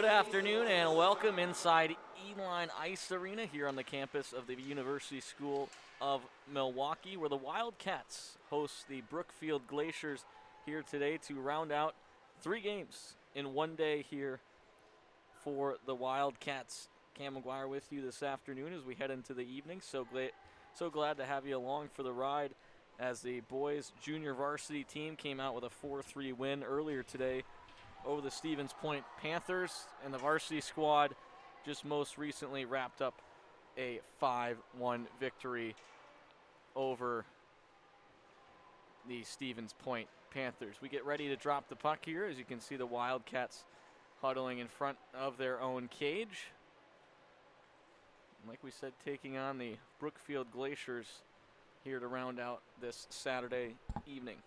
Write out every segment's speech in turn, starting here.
Good afternoon and welcome inside E-Line Ice Arena here on the campus of the University School of Milwaukee, where the Wildcats host the Brookfield Glaciers here today to round out 3 games in one day here for the Wildcats. Cam McGuire with you this afternoon as we head into the evening. So glad to have you along for the ride as the boys junior varsity team came out with a 4-3 win earlier today over the Stevens Point Panthers, and the varsity squad just most recently wrapped up a 5-1 victory over the Stevens Point Panthers. We get ready to drop the puck here. As you can see, the Wildcats huddling in front of their own cage. Like we said, taking on the Brookfield Glaciers here to round out this Saturday evening.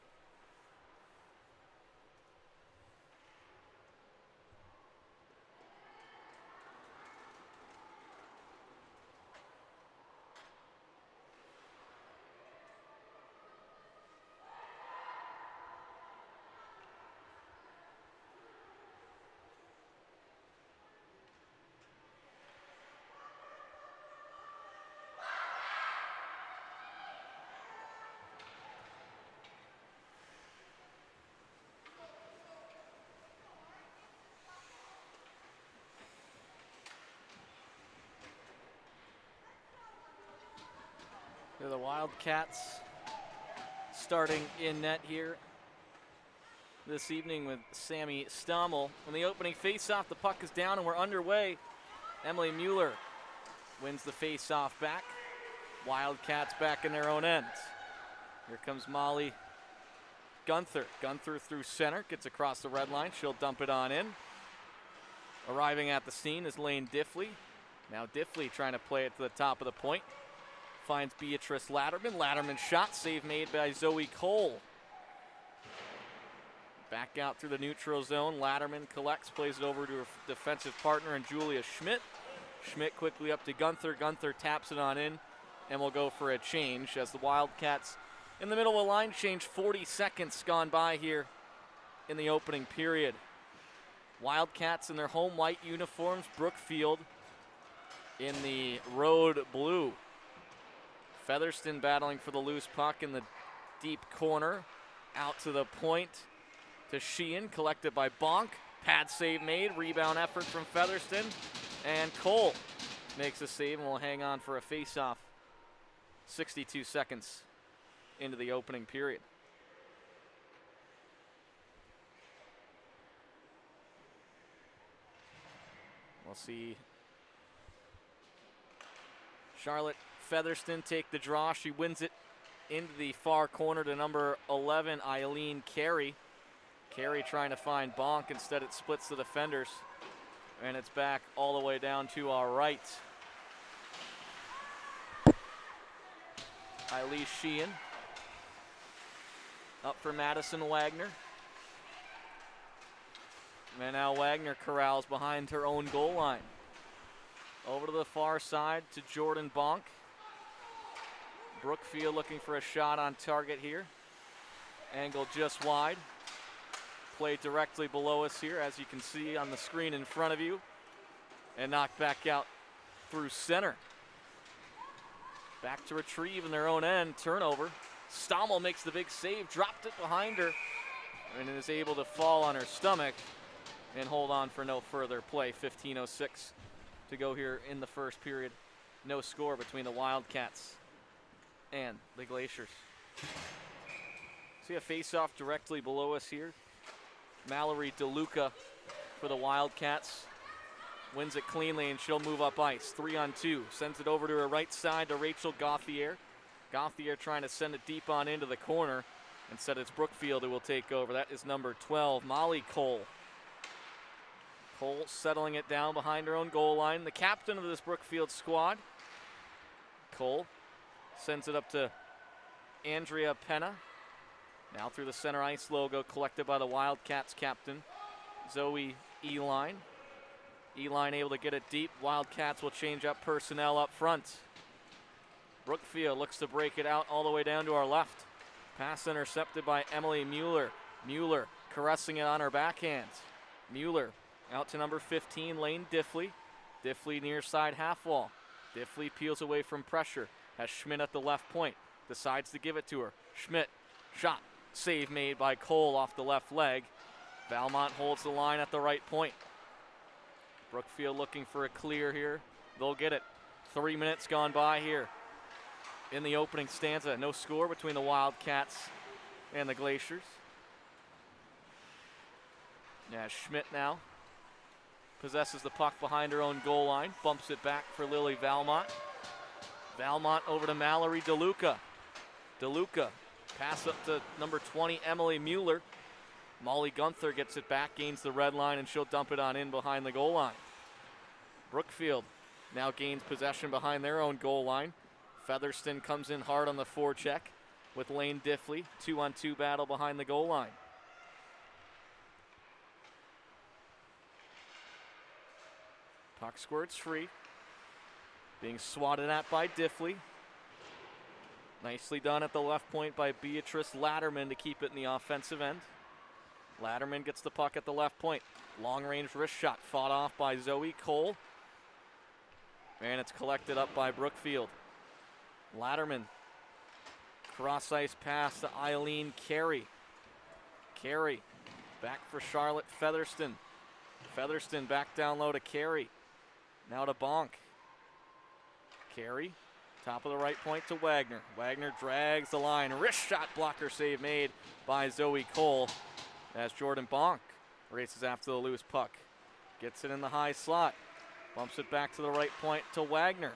They're the Wildcats starting in net here this evening with Sammy Stommel. On the opening faceoff, the puck is down and we're underway. Emily Mueller wins the faceoff back. Wildcats back in their own end. Here comes Molly Gunther. Gunther through center, gets across the red line. She'll dump it on in. Arriving at the scene is Lane Diffley. Now Diffley trying to play it to the top of the point. Finds Beatrice Latterman. Latterman shot, save made by Zoe Cole. Back out through the neutral zone. Latterman collects, plays it over to her defensive partner and Julia Schmidt. Schmidt quickly up to Gunther. Gunther taps it on in and will go for a change as the Wildcats in the middle of a line change. 40 seconds gone by here in the opening period. Wildcats in their home white uniforms. Brookfield in the road blue. Featherston battling for the loose puck in the deep corner. Out to the point to Sheehan, collected by Bonk. Pad save made, rebound effort from Featherston. And Cole makes a save and will hang on for a face-off. 62 seconds into the opening period. We'll see Charlotte Featherston take the draw. She wins it into the far corner to number 11, Eileen Carey. Carey trying to find Bonk. Instead, it splits the defenders. And it's back all the way down to our right. Eileen Sheehan. Up for Madison Wagner. And now Wagner corrals behind her own goal line. Over to the far side to Jordan Bonk. Brookfield looking for a shot on target here. Angle just wide. Play directly below us here, as you can see on the screen in front of you. And knocked back out through center. Back to retrieve in their own end. Turnover. Stommel makes the big save, dropped it behind her, and is able to fall on her stomach and hold on for no further play. 15:06 to go here in the first period. No score between the Wildcats and the Glaciers. See a face-off directly below us here. Mallory DeLuca for the Wildcats. Wins it cleanly and she'll move up ice. 3-on-2. Sends it over to her right side to Rachel Gauthier. Gauthier trying to send it deep on into the corner. Instead it's Brookfield who will take over. That is number 12, Molly Cole. Cole settling it down behind her own goal line. The captain of this Brookfield squad. Cole sends it up to Andrea Penna. Now through the center ice logo collected by the Wildcats captain, Zoe Eline. Eline able to get it deep. Wildcats will change up personnel up front. Brookfield looks to break it out all the way down to our left. Pass intercepted by Emily Mueller. Mueller caressing it on her backhand. Mueller Out to number 15, Lane Diffley. Diffley near side half wall. Diffley peels away from pressure. Has Schmidt at the left point. Decides to give it to her. Schmidt, shot. Save made by Cole off the left leg. Valmont holds the line at the right point. Brookfield looking for a clear here. They'll get it. 3 minutes gone by here in the opening stanza. No score between the Wildcats and the Glaciers. Yeah, Schmidt now possesses the puck behind her own goal line. Bumps it back for Lily Valmont. Valmont over to Mallory DeLuca. DeLuca, pass up to number 20, Emily Mueller. Molly Gunther gets it back, gains the red line, and she'll dump it on in behind the goal line. Brookfield now gains possession behind their own goal line. Featherston comes in hard on the forecheck with Lane Diffley. 2-on-2 battle behind the goal line. Puck squirts free. Being swatted at by Diffley. Nicely done at the left point by Beatrice Latterman to keep it in the offensive end. Latterman gets the puck at the left point. Long range wrist shot fought off by Zoe Cole. And it's collected up by Brookfield. Latterman. Cross ice pass to Eileen Carey. Carey back for Charlotte Featherston. Featherston back down low to Carey. Now to Bonk. Carey, top of the right point to Wagner. Wagner drags the line. Wrist shot blocker save made by Zoe Cole as Jordan Bonk races after the loose puck. Gets it in the high slot. Bumps it back to the right point to Wagner.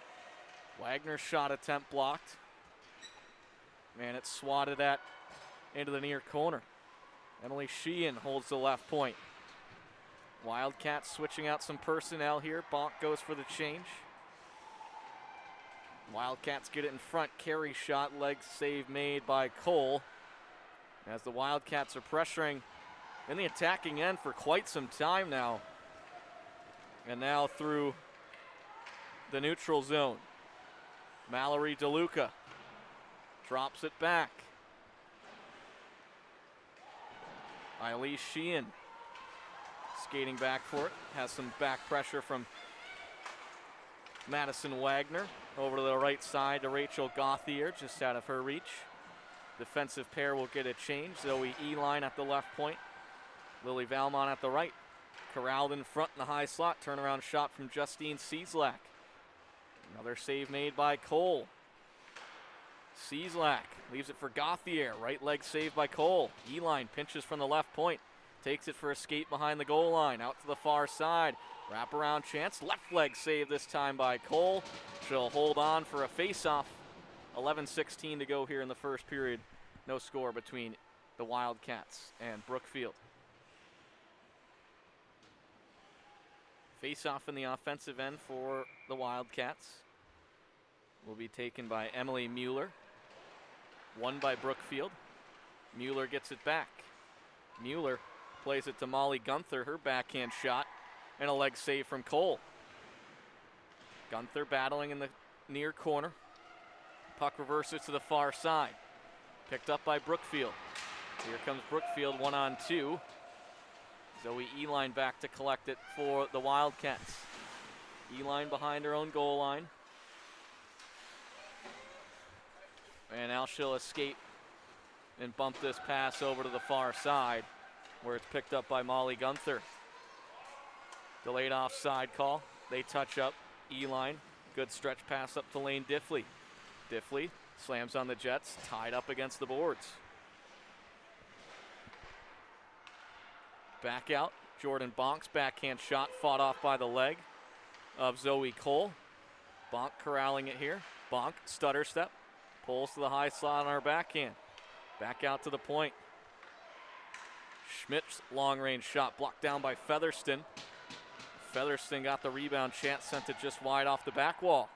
Wagner's shot attempt blocked. And it's swatted at into the near corner. Emily Sheehan holds the left point. Wildcats switching out some personnel here. Bonk goes for the change. Wildcats get it in front. Carey shot, leg save made by Cole. As the Wildcats are pressuring in the attacking end for quite some time now. And now through the neutral zone. Mallory DeLuca drops it back. Eileen Sheehan skating back for it. Has some back pressure from Madison Wagner. Over to the right side to Rachel Gauthier, just out of her reach. Defensive pair will get a change. Zoe Eline at the left point. Lily Valmont at the right. Corralled in front in the high slot. Turnaround shot from Justine Cieslak. Another save made by Cole. Cieslak leaves it for Gauthier. Right leg save by Cole. Eline pinches from the left point. Takes it for a skate behind the goal line. Out to the far side. Wraparound chance. Left leg save this time by Cole. She'll hold on for a face-off. 11:16 to go here in the first period. No score between the Wildcats and Brookfield. Face-off in the offensive end for the Wildcats will be taken by Emily Mueller. Won by Brookfield. Mueller gets it back. Mueller plays it to Molly Gunther, her backhand shot, and a leg save from Cole. Gunther battling in the near corner. Puck reverses to the far side. Picked up by Brookfield. Here comes Brookfield 1-on-2. Zoe Eline back to collect it for the Wildcats. Eline behind her own goal line. And now she'll escape and bump this pass over to the far side where it's picked up by Molly Gunther. Delayed offside call. They touch up. Eline, good stretch pass up to Lane Diffley. Diffley slams on the Jets, tied up against the boards. Back out. Jordan Bonk's backhand shot fought off by the leg of Zoe Cole. Bonk corralling it here. Bonk, stutter step, pulls to the high slot on our backhand. Back out to the point. Schmidt's long range shot blocked down by Featherston. Featherston got the rebound chance, sent it just wide off the back wall.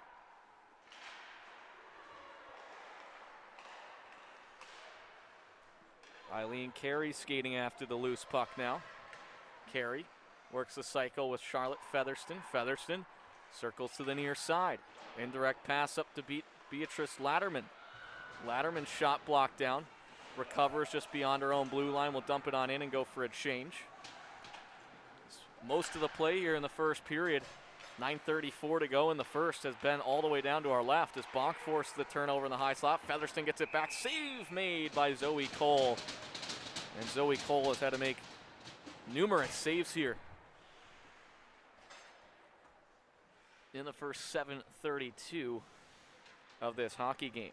Eileen Carey skating after the loose puck now. Carey works the cycle with Charlotte Featherston. Featherston circles to the near side. Indirect pass up to Beatrice Latterman. Latterman's shot blocked down. Recovers just beyond her own blue line. Will dump it on in and go for a change. most of the play here in the first period. 9:34 to go in the first has been all the way down to our left as Bonk forced the turnover in the high slot. Featherston gets it back. Save made by Zoe Cole. And Zoe Cole has had to make numerous saves here in the first 7:32 of this hockey game.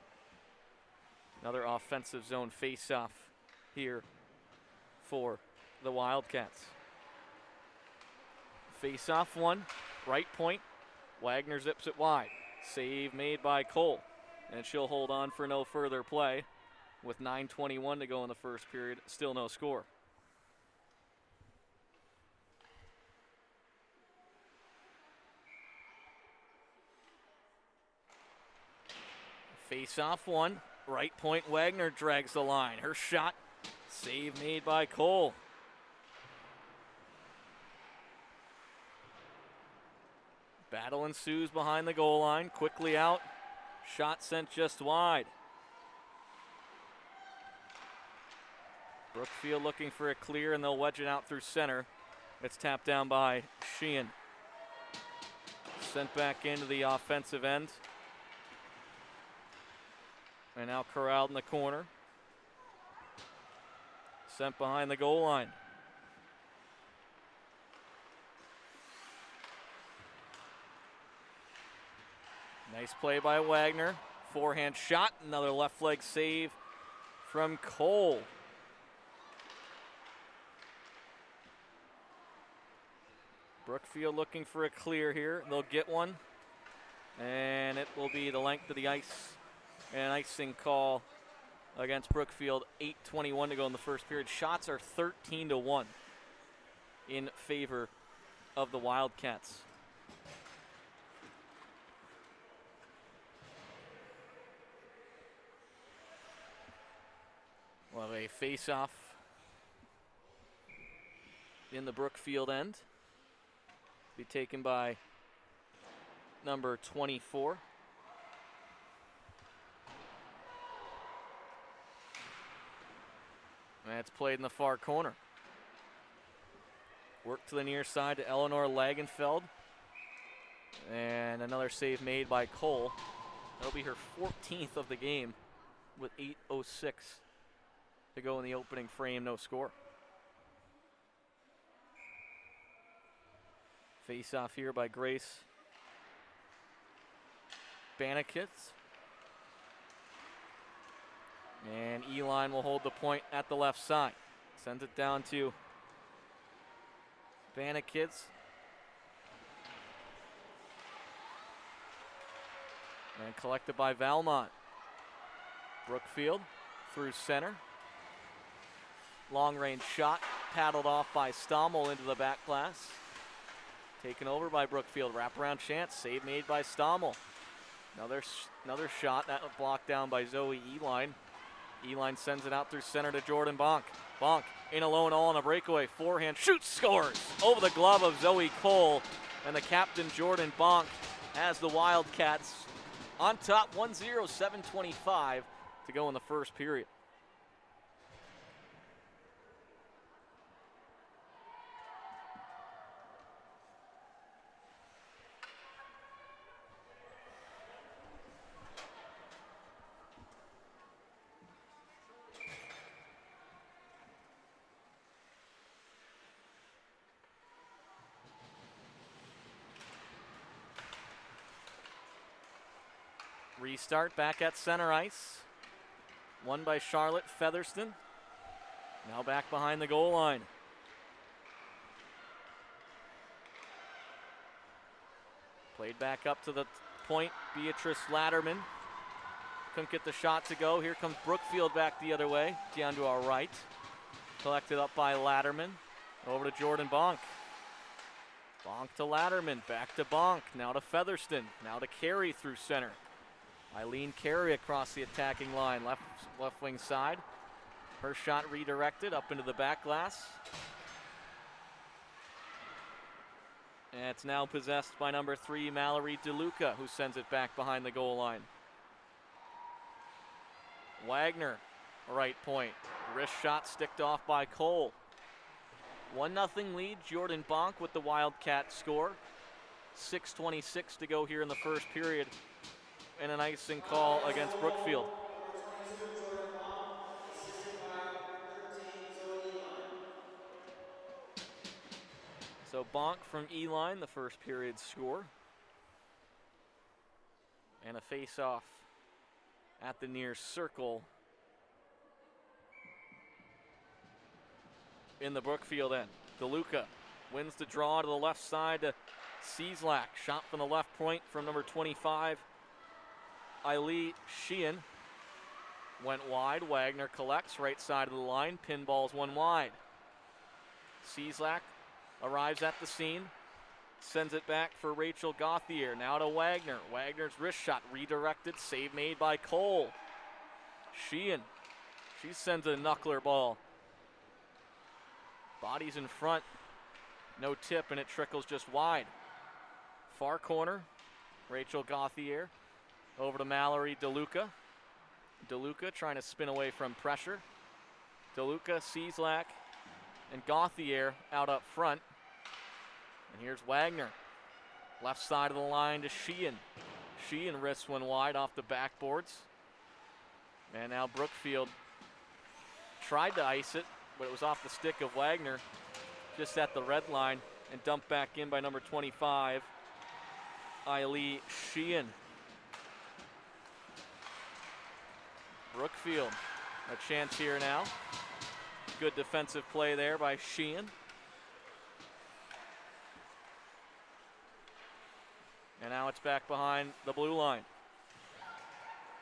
Another offensive zone face-off here for the Wildcats. Face-off one, right point. Wagner zips it wide. Save made by Cole. And she'll hold on for no further play with 9:21 to go in the first period. Still no score. Face-off one, right point. Wagner drags the line. Her shot, save made by Cole. Battle ensues behind the goal line. Quickly out. Shot sent just wide. Brookfield looking for a clear, and they'll wedge it out through center. It's tapped down by Sheehan. Sent back into the offensive end. And now corralled in the corner. Sent behind the goal line. Nice play by Wagner. Forehand shot. Another left leg save from Cole. Brookfield looking for a clear here. They'll get one. And it will be the length of the ice. An icing call against Brookfield. 8:21 to go in the first period. Shots are 13-1 in favor of the Wildcats. We'll have a face-off in the Brookfield end. Be taken by number 24. And it's played in the far corner. Work to the near side to Eleanor Lagenfeld. And another save made by Cole. That'll be her 14th of the game with 8:06 to go in the opening frame, no score. Face off here by Grace Banakitz. And Eline will hold the point at the left side. Sends it down to Banakitz. And collected by Valmont. Brookfield through center. Long range shot, paddled off by Stommel into the back glass. Taken over by Brookfield. Wraparound chance, save made by Stommel. Another shot, that blocked down by Zoe Eline. Eline sends it out through center to Jordan Bonk. Bonk in alone, all on a breakaway. Forehand, shoots, scores over the glove of Zoe Cole. And the captain, Jordan Bonk, has the Wildcats on top 1-0, 7:25 to go in the first period. Restart back at center ice. Won by Charlotte Featherston. Now back behind the goal line. Played back up to the point. Beatrice Latterman couldn't get the shot to go. Here comes Brookfield back the other way, down to our right. Collected up by Latterman. Over to Jordan Bonk. Bonk to Latterman, back to Bonk. Now to Featherston. Now to Carey through center. Eileen Carey across the attacking line, left wing side. Her shot redirected up into the back glass. And it's now possessed by number 3, Mallory DeLuca, who sends it back behind the goal line. Wagner, right point. Wrist shot sticked off by Cole. 1-0 lead. Jordan Bonk with the Wildcat score. 6:26 to go here in the first period. And an icing call against Brookfield. Number 22, Jordan Bonk, assisted by number 13, Zoe Eline. So Bonk from Eline, the first period score. And a face-off at the near circle in the Brookfield end. DeLuca wins the draw to the left side to Cieslak. Shot from the left point from number 25, Eileen Sheehan. Went wide. Wagner collects right side of the line. Pinballs one wide. Cieslak arrives at the scene. Sends it back for Rachel Gauthier. Now to Wagner. Wagner's wrist shot redirected. Save made by Cole. Sheehan. She sends a knuckler ball. Body's in front. No tip, and it trickles just wide. Far corner. Rachel Gauthier. Over to Mallory DeLuca. DeLuca trying to spin away from pressure. DeLuca, Cieslak, and Gauthier out up front. And here's Wagner. Left side of the line to Sheehan. Sheehan wrists one wide off the backboards. And now Brookfield tried to ice it, but it was off the stick of Wagner just at the red line and dumped back in by number 25, Eileen Sheehan. Brookfield, a chance here now. Good defensive play there by Sheehan. And now it's back behind the blue line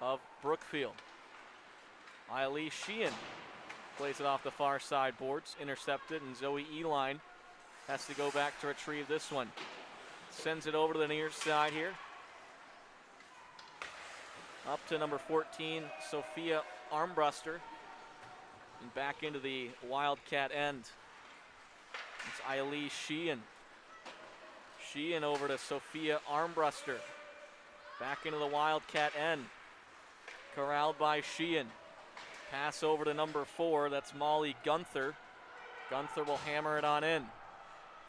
of Brookfield. Eileen Sheehan plays it off the far side boards, intercepted, and Zoe Eline has to go back to retrieve this one. Sends it over to the near side here. Up to number 14, Sophia Armbruster. And back into the Wildcat end. It's Eileen Sheehan. Sheehan over to Sophia Armbruster. Back into the Wildcat end. Corralled by Sheehan. Pass over to number 4, that's Molly Gunther. Gunther will hammer it on in.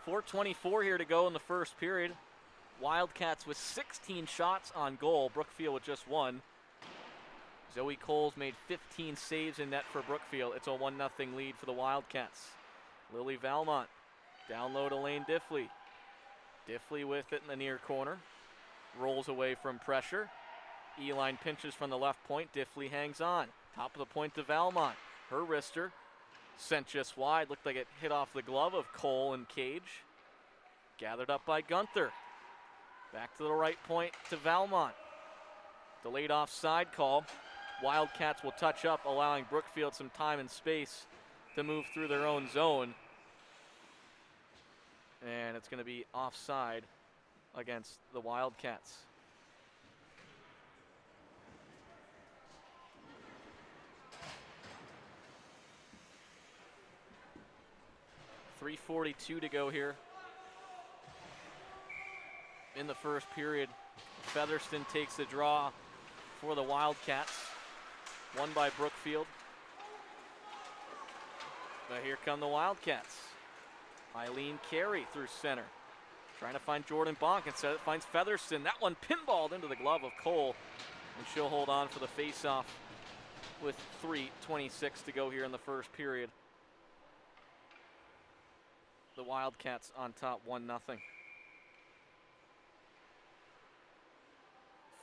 4:24 here to go in the first period. Wildcats with 16 shots on goal. Brookfield with just one. Zoe Coles made 15 saves in net for Brookfield. It's a 1-0 lead for the Wildcats. Lily Valmont down low to Lane Diffley. Diffley with it in the near corner. Rolls away from pressure. Eline pinches from the left point. Diffley hangs on. Top of the point to Valmont. Her wrister sent just wide. Looked like it hit off the glove of Cole and Cage. Gathered up by Gunther. Back to the right point to Valmont. Delayed offside call. Wildcats will touch up, allowing Brookfield some time and space to move through their own zone. And it's going to be offside against the Wildcats. .342 to go here in the first period. Featherston takes the draw for the Wildcats. Won by Brookfield. But here come the Wildcats. Eileen Carey through center. Trying to find Jordan Bonk. Instead it finds Featherston. That one pinballed into the glove of Cole. And she'll hold on for the face-off with 3:26 to go here in the first period. The Wildcats on top 1-0.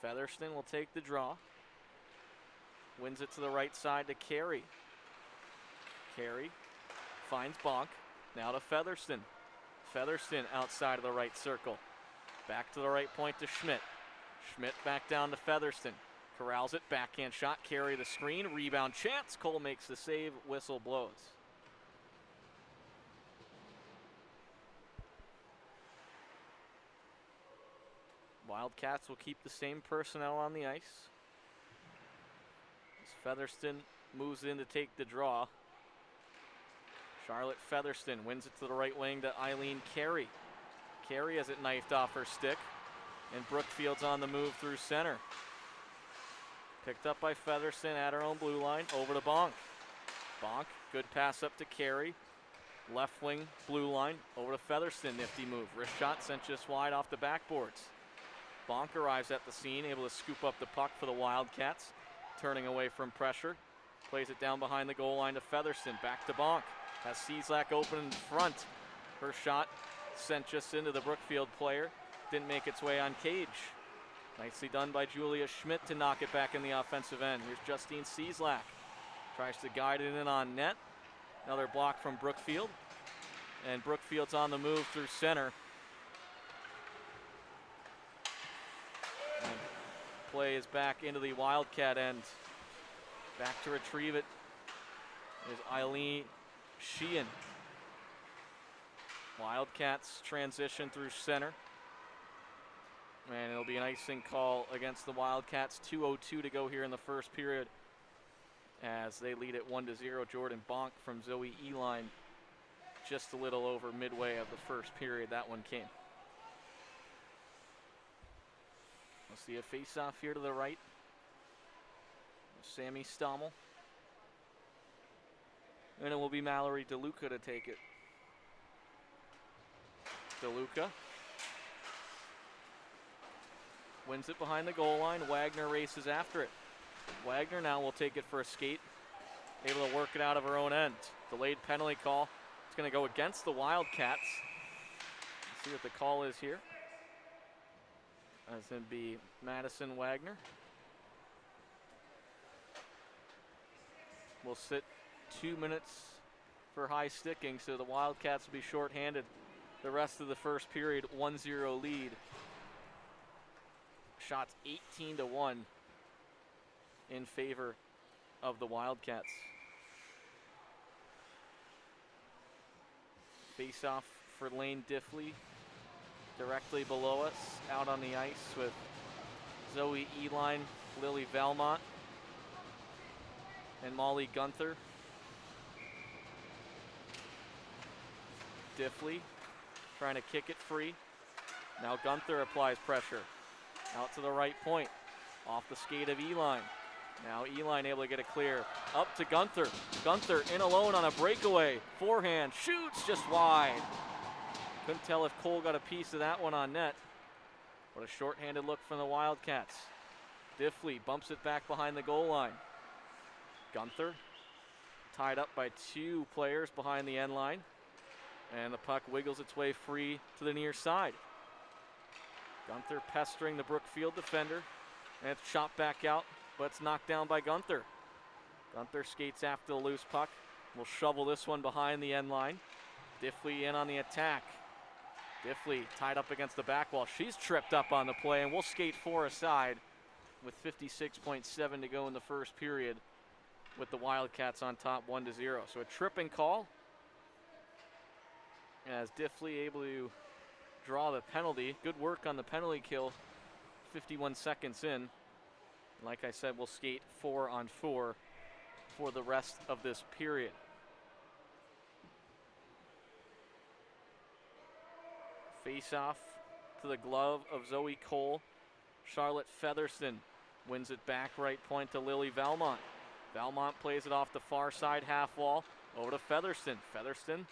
Featherston will take the draw. Wins it to the right side to Carey. Carey finds Bonk. Now to Featherston. Featherston outside of the right circle. Back to the right point to Schmidt. Schmidt back down to Featherston. Corrals it, backhand shot, Carey the screen, rebound chance. Cole makes the save, whistle blows. Wildcats will keep the same personnel on the ice. As Featherston moves in to take the draw. Charlotte Featherston wins it to the right wing to Eileen Carey. Carey has it knifed off her stick, and Brookfield's on the move through center. Picked up by Featherston at her own blue line, over to Bonk. Bonk, good pass up to Carey. Left wing, blue line, over to Featherston, nifty move. Wrist shot sent just wide off the backboards. Bonk arrives at the scene, able to scoop up the puck for the Wildcats, turning away from pressure. Plays it down behind the goal line to Featherston, back to Bonk. Has Cieslak open in front. Her shot sent just into the Brookfield player. Didn't make its way on cage. Nicely done by Julia Schmidt to knock it back in the offensive end. Here's Justine Cieslak. Tries to guide it in on net. Another block from Brookfield. And Brookfield's on the move through center. And play is back into the Wildcat end. Back to retrieve it is Eileen Sheehan. Wildcats transition through center. And it'll be an icing call against the Wildcats. 2:02 to go here in the first period as they lead it 1-0. Jordan Bonk from Zoe Eline just a little over midway of the first period. That one came. We'll see a face-off here to the right. Sammy Stommel. And it will be Mallory DeLuca to take it. DeLuca wins it behind the goal line. Wagner races after it. Wagner now will take it for a skate. Able to work it out of her own end. Delayed penalty call. It's going to go against the Wildcats. Let's see what the call is here. That's going to be Madison Wagner. We'll sit 2 minutes for high sticking, so the Wildcats will be shorthanded the rest of the first period. 1-0 lead. Shots 18-1 in favor of the Wildcats. Face-off for Lane Diffley directly below us, out on the ice with Zoe Eline, Lily Valmont, and Molly Gunther. Diffley trying to kick it free. Now Gunther applies pressure. Out to the right point, off the skate of Eline. Now Eline able to get it clear. Up to Gunther. Gunther in alone on a breakaway. Forehand, shoots just wide. Couldn't tell if Cole got a piece of that one on net. But a shorthanded look from the Wildcats. Diffley bumps it back behind the goal line. Gunther tied up by two players behind the end line. And the puck wiggles its way free to the near side. Gunther pestering the Brookfield defender. And it's shot back out, but it's knocked down by Gunther. Gunther skates after the loose puck. Will shovel this one behind the end line. Diffley in on the attack. Diffley tied up against the back wall. She's tripped up on the play, and we'll skate four aside with 56.7 to go in the first period with the Wildcats on top 1-0. So a tripping call as Diffley able to draw the penalty. Good work on the penalty kill 51 seconds in. Like I said, we'll skate 4-on-4 for the rest of this period. Face-off to the glove of Zoe Cole. Charlotte Featherston wins it back right point to Lily Valmont. Valmont plays it off the far side half wall over to Featherston. Featherston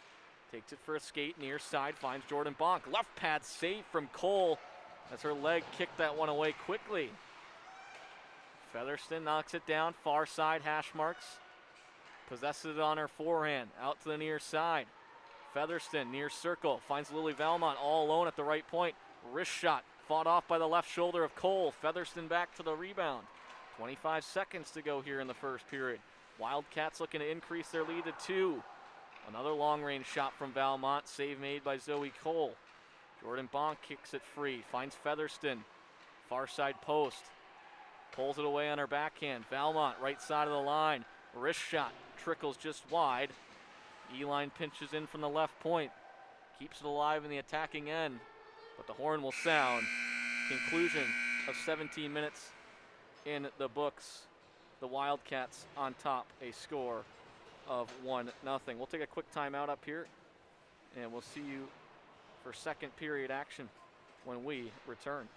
takes it for a skate near side, finds Jordan Bonk. Left pad save from Cole as her leg kicked that one away quickly. Featherston knocks it down, far side hash marks. Possesses it on her forehand, out to the near side. Featherston near circle, finds Lily Valmont all alone at the right point. Wrist shot, fought off by the left shoulder of Cole. Featherston back to the rebound. 25 seconds to go here in the first period. Wildcats looking to increase their lead to 2. Another long-range shot from Valmont, save made by Zoe Cole. Jordan Bonk kicks it free, finds Featherston. Far side post, pulls it away on her backhand. Valmont, right side of the line. Wrist shot, trickles just wide. Eline pinches in from the left point. Keeps it alive in the attacking end. But the horn will sound. Conclusion of 17 minutes in the books. The Wildcats on top, a score of 1-0. We'll take a quick timeout up here, and we'll see you for second period action when we return.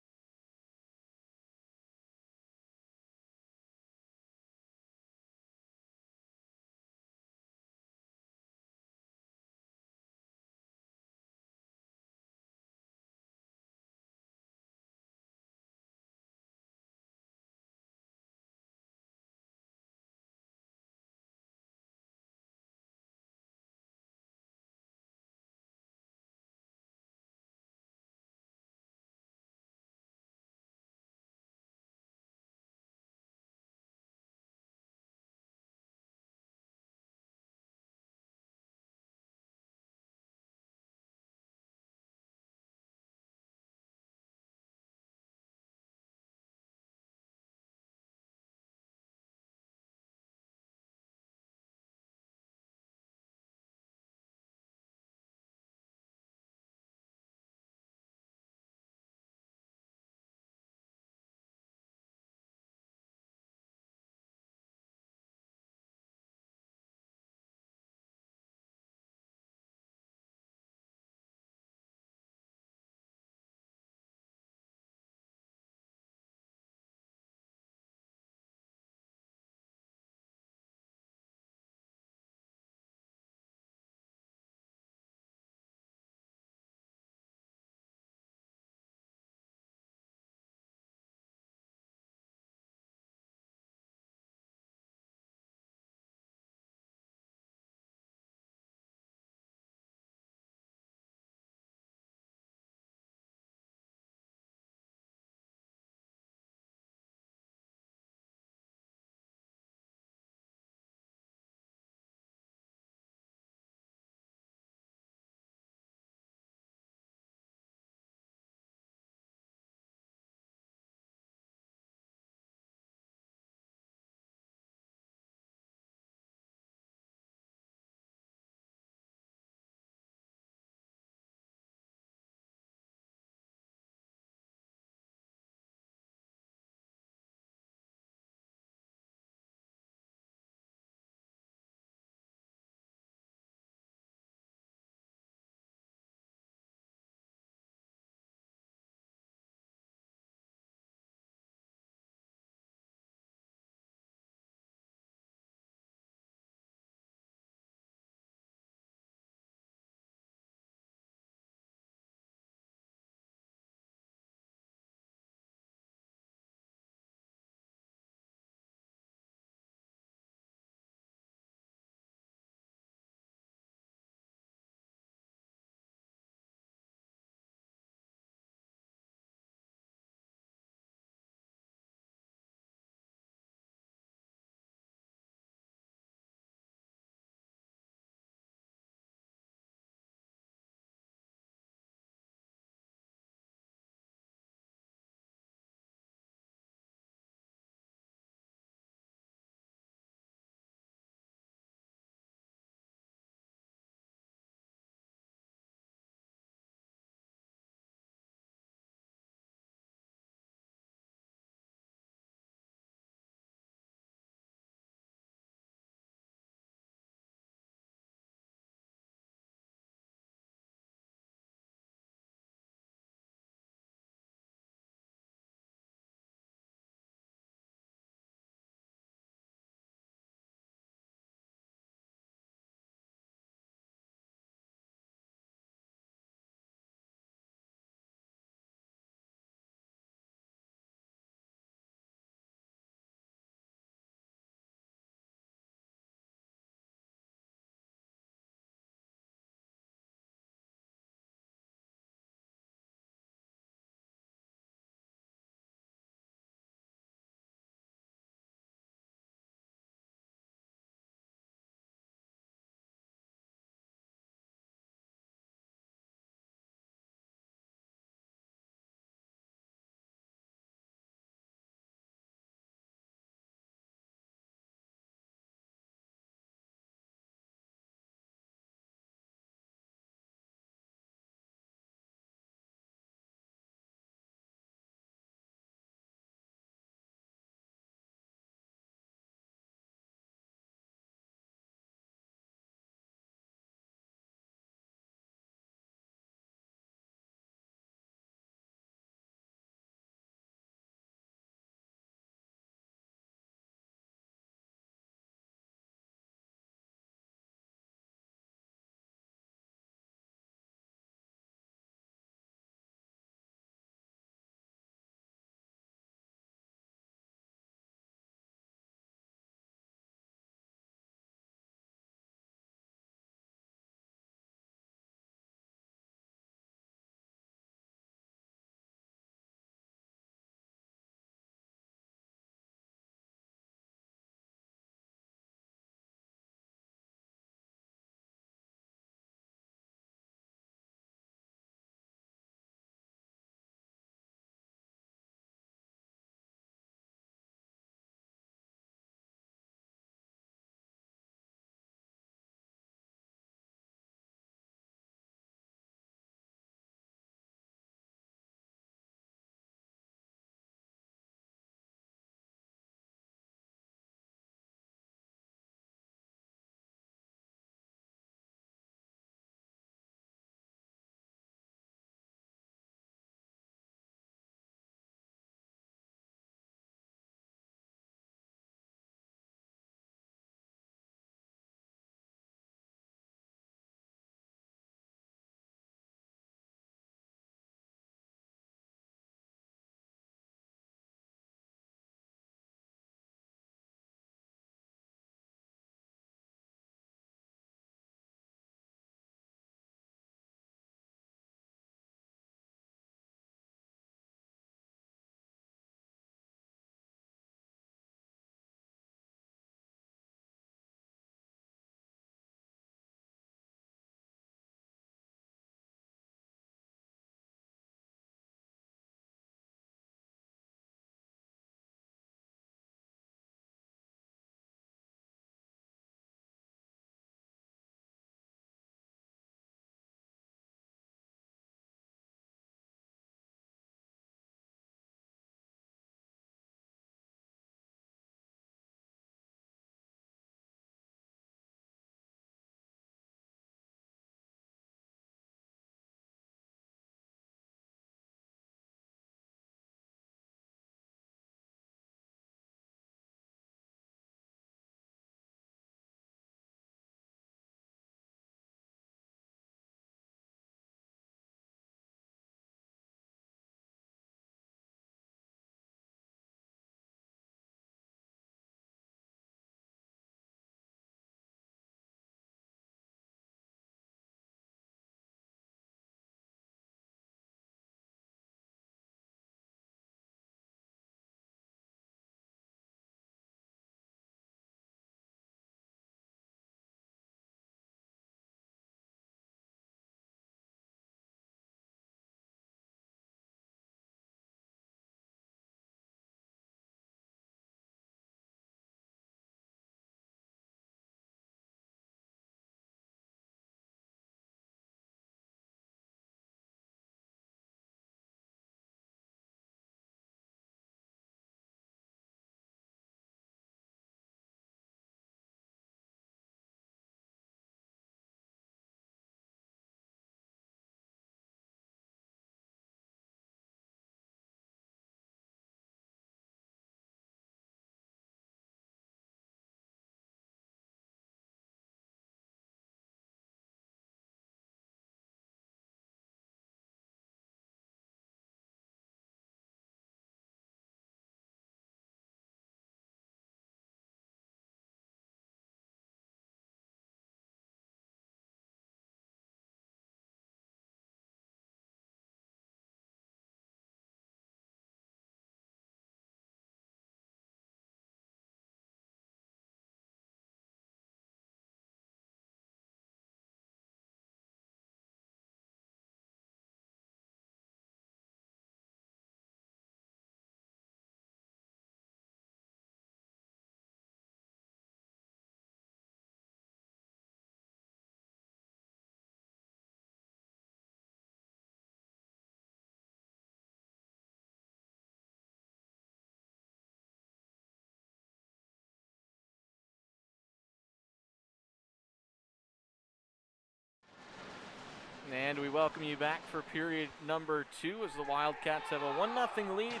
And we welcome you back for period number 2 as the Wildcats have a 1-0 lead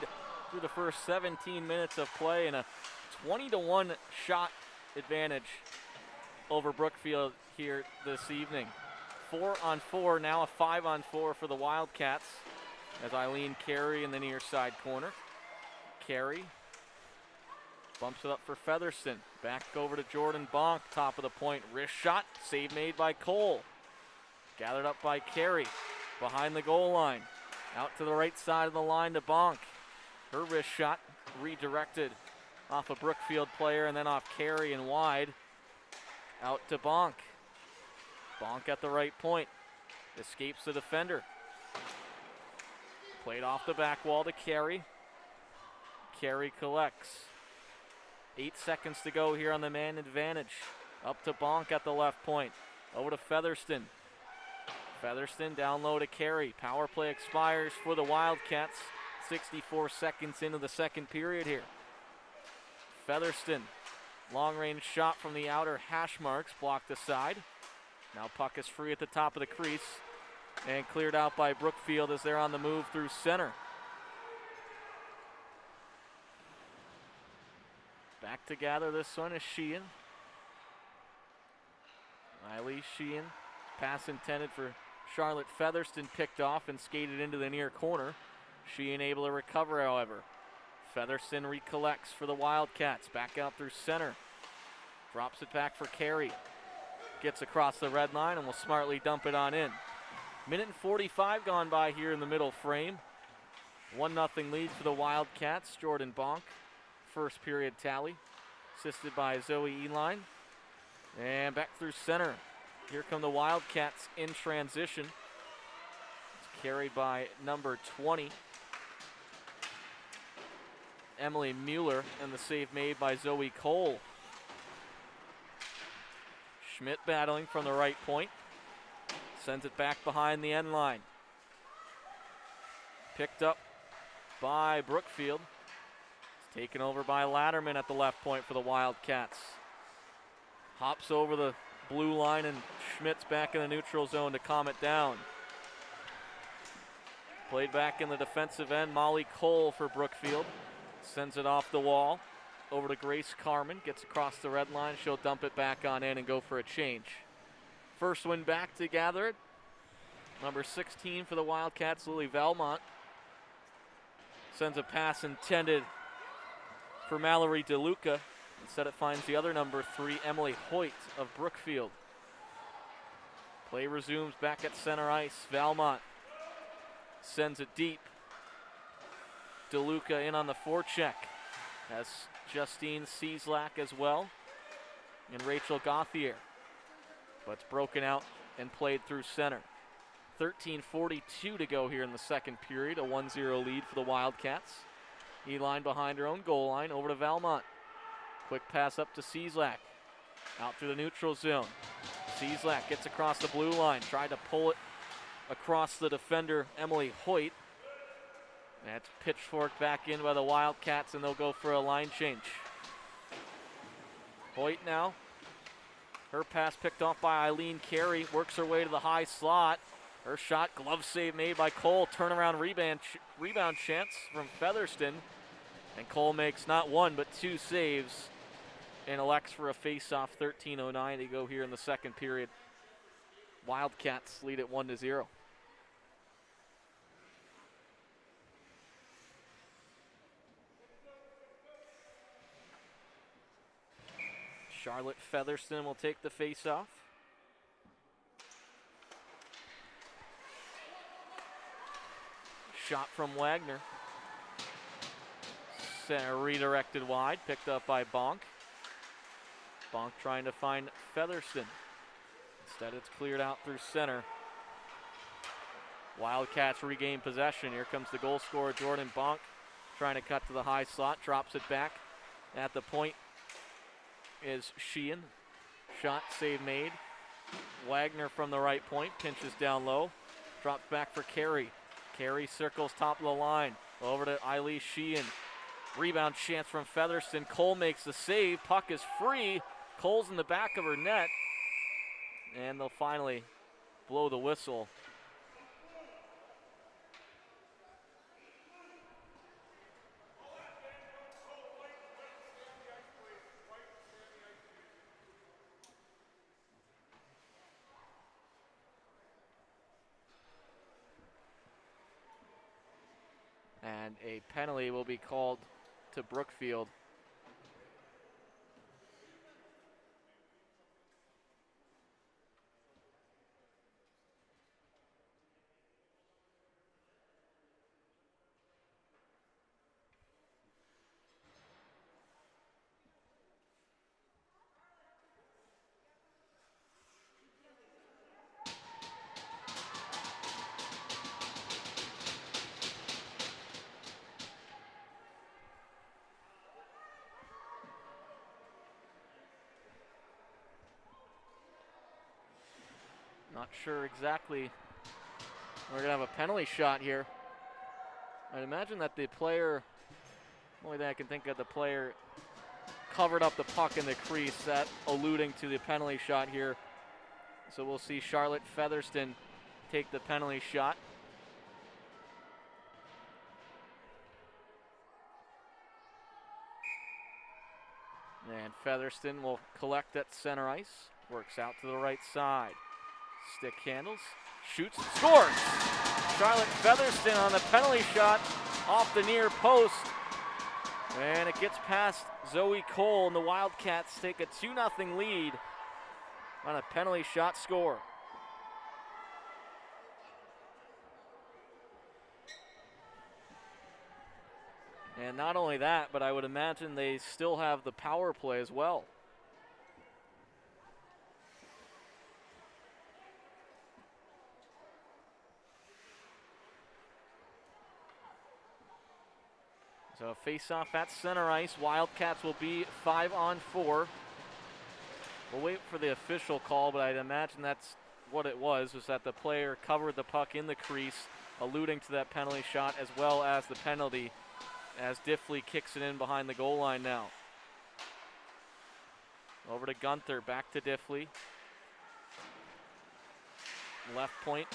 through the first 17 minutes of play and a 20-1 shot advantage over Brookfield here this evening. 4-on-4, now a 5-on-4 for the Wildcats as Eileen Carey in the near side corner. Carey bumps it up for Featherston. Back over to Jordan Bonk, top of the point. Wrist shot, save made by Cole. Gathered up by Carey, behind the goal line. Out to the right side of the line to Bonk. Her wrist shot redirected off a Brookfield player and then off Carey and wide. Out to Bonk. Bonk at the right point. Escapes the defender. Played off the back wall to Carey. Carey collects. 8 seconds to go here on the man advantage. Up to Bonk at the left point. Over to Featherston. Featherston down low to Carey. Power play expires for the Wildcats. 64 seconds into the second period here. Featherston, long range shot from the outer hash marks, blocked aside. Now puck is free at the top of the crease and cleared out by Brookfield as they're on the move through center. Back to gather this one is Sheehan. Riley Sheehan, pass intended for Charlotte Featherston, picked off and skated into the near corner. Sheehan able to recover, however. Featherston recollects for the Wildcats. Back out through center. Drops it back for Carey. Gets across the red line and will smartly dump it on in. Minute and 45 gone by here in the middle frame. 1-0 lead for the Wildcats. Jordan Bonk, first period tally. Assisted by Zoe Eline. And back through center. Here come the Wildcats in transition. It's carried by number 20, Emily Mueller, and the save made by Zoe Cole. Schmidt battling from the right point. Sends it back behind the end line. Picked up by Brookfield. It's taken over by Latterman at the left point for the Wildcats. Hops over the blue line and Schmidt's back in the neutral zone to calm it down. Played back in the defensive end, Molly Cole for Brookfield. Sends it off the wall over to Grace Carmen. Gets across the red line. She'll dump it back on in and go for a change. First one back to gather it. Number 16 for the Wildcats, Lily Valmont. Sends a pass intended for Mallory DeLuca. Instead it finds the other number 3, Emily Hoyt of Brookfield. Play resumes back at center ice. Valmont sends it deep. DeLuca in on the forecheck. Has Justine Cieslak as well. And Rachel Gauthier. But it's broken out and played through center. 13:42 to go here in the second period. A 1-0 lead for the Wildcats. E-line behind her own goal line over to Valmont. Quick pass up to Cieslak. Out through the neutral zone. Cieslak gets across the blue line. Tried to pull it across the defender, Emily Hoyt. That's pitchforked back in by the Wildcats, and they'll go for a line change. Hoyt now. Her pass picked off by Eileen Carey. Works her way to the high slot. Her shot, glove save made by Cole. Turnaround rebound chance from Featherston. And Cole makes not one, but 2 saves and elects for a face-off. 13:09 to go here in the second period. Wildcats lead at 1-0. Charlotte Featherston will take the face-off. Shot from Wagner. Center redirected wide, picked up by Bonk. Bonk trying to find Featherston. Instead it's cleared out through center. Wildcats regain possession. Here comes the goal scorer, Jordan Bonk, trying to cut to the high slot, drops it back. At the point is Sheehan. Shot, save made. Wagner from the right point, pinches down low. Drops back for Carey. Carey circles top of the line. Over to Eileen Sheehan. Rebound chance from Featherston. Cole makes the save. Puck is free. Cole's in the back of her net. And they'll finally blow the whistle And a penalty will be called to Brookfield. Not sure exactly. We're going to have a penalty shot here. I'd imagine that the player, only thing I can think of, the player covered up the puck in the crease, that alluding to the penalty shot here. So we'll see Charlotte Featherston take the penalty shot. And Featherston will collect at center ice. Works out to the right side. Stick handles, shoots, scores! Charlotte Featherston on the penalty shot off the near post. And it gets past Zoe Cole, and the Wildcats take a 2-0 lead on a penalty shot score. And not only that, but I would imagine they still have the power play as well. So face-off at center ice. Wildcats will be 5-on-4. We'll wait for the official call, but I'd imagine that's what it was that the player covered the puck in the crease, alluding to that penalty shot as well as the penalty, as Diffley kicks it in behind the goal line now. Over to Gunther, back to Diffley. Left point,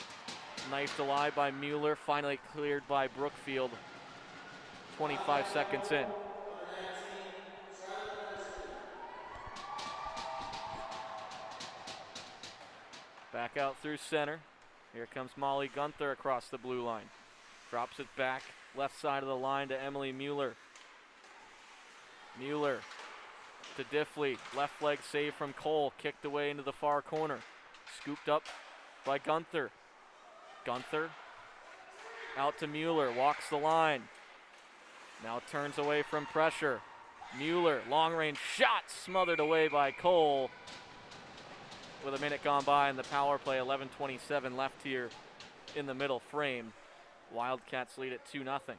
knifed alive by Mueller, finally cleared by Brookfield. 25 seconds in. Back out through center. Here comes Molly Gunther across the blue line. Drops it back, left side of the line to Emily Mueller. Mueller to Diffley, left leg save from Cole, kicked away into the far corner. Scooped up by Gunther. Gunther out to Mueller, walks the line. Now turns away from pressure. Mueller, long range shot, smothered away by Cole. With a minute gone by in the power play, 11:27 left here in the middle frame. Wildcats lead at 2-0.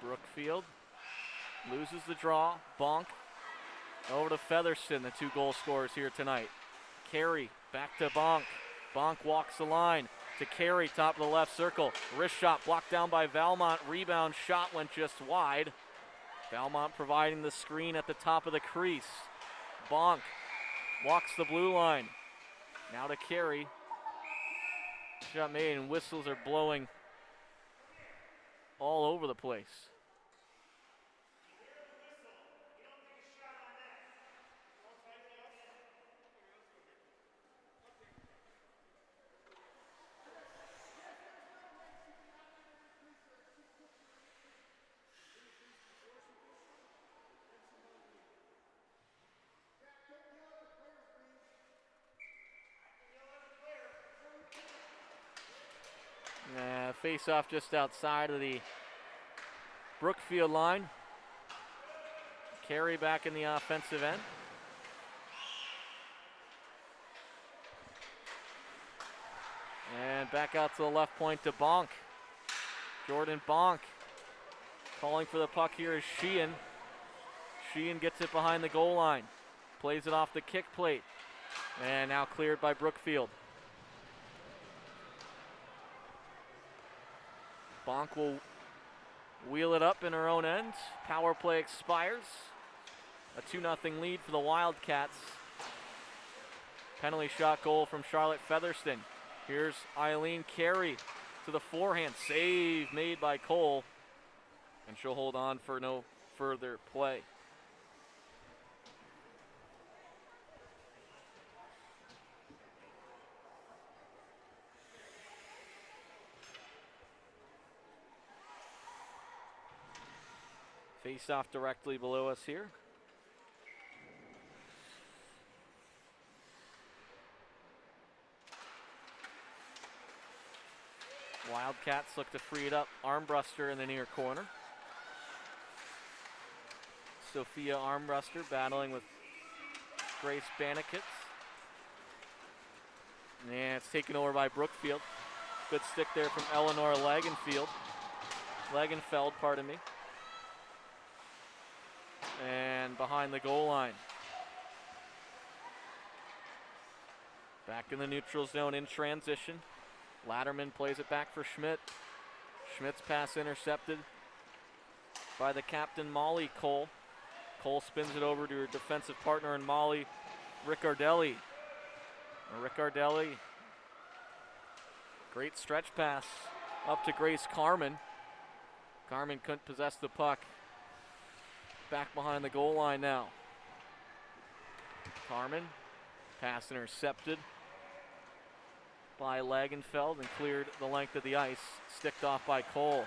Brookfield loses the draw. Bonk over to Featherston, the 2 goal scorers here tonight. Carey back to Bonk. Bonk walks the line to Carey, top of the left circle. Wrist shot blocked down by Valmont. Rebound shot went just wide. Valmont providing the screen at the top of the crease. Bonk walks the blue line. Now to Carey. Shot made, and whistles are blowing all over the place. Face off just outside of the Brookfield line. Carey back in the offensive end. And back out to the left point to Bonk. Jordan Bonk calling for the puck here is Sheehan. Sheehan gets it behind the goal line. Plays it off the kick plate. And now cleared by Brookfield. Bonk will wheel it up in her own end. Power play expires. A 2-0 lead for the Wildcats. Penalty shot goal from Charlotte Featherston. Here's Eileen Carey to the forehand. Save made by Cole. And she'll hold on for no further play. Face off directly below us here. Wildcats look to free it up. Armbruster in the near corner. Sophia Armbruster battling with Grace Banikitz. And it's taken over by Brookfield. Good stick there from Eleanor Legenfeld, pardon me. And behind the goal line. Back in the neutral zone in transition. Latterman plays it back for Schmidt. Schmidt's pass intercepted by the captain, Molly Cole. Cole spins it over to her defensive partner in Molly Riccardelli. Great stretch pass up to Grace Carmen. Carmen couldn't possess the puck. Back behind the goal line now. Carmen, pass intercepted by Lagenfeld and cleared the length of the ice. Sticked off by Cole.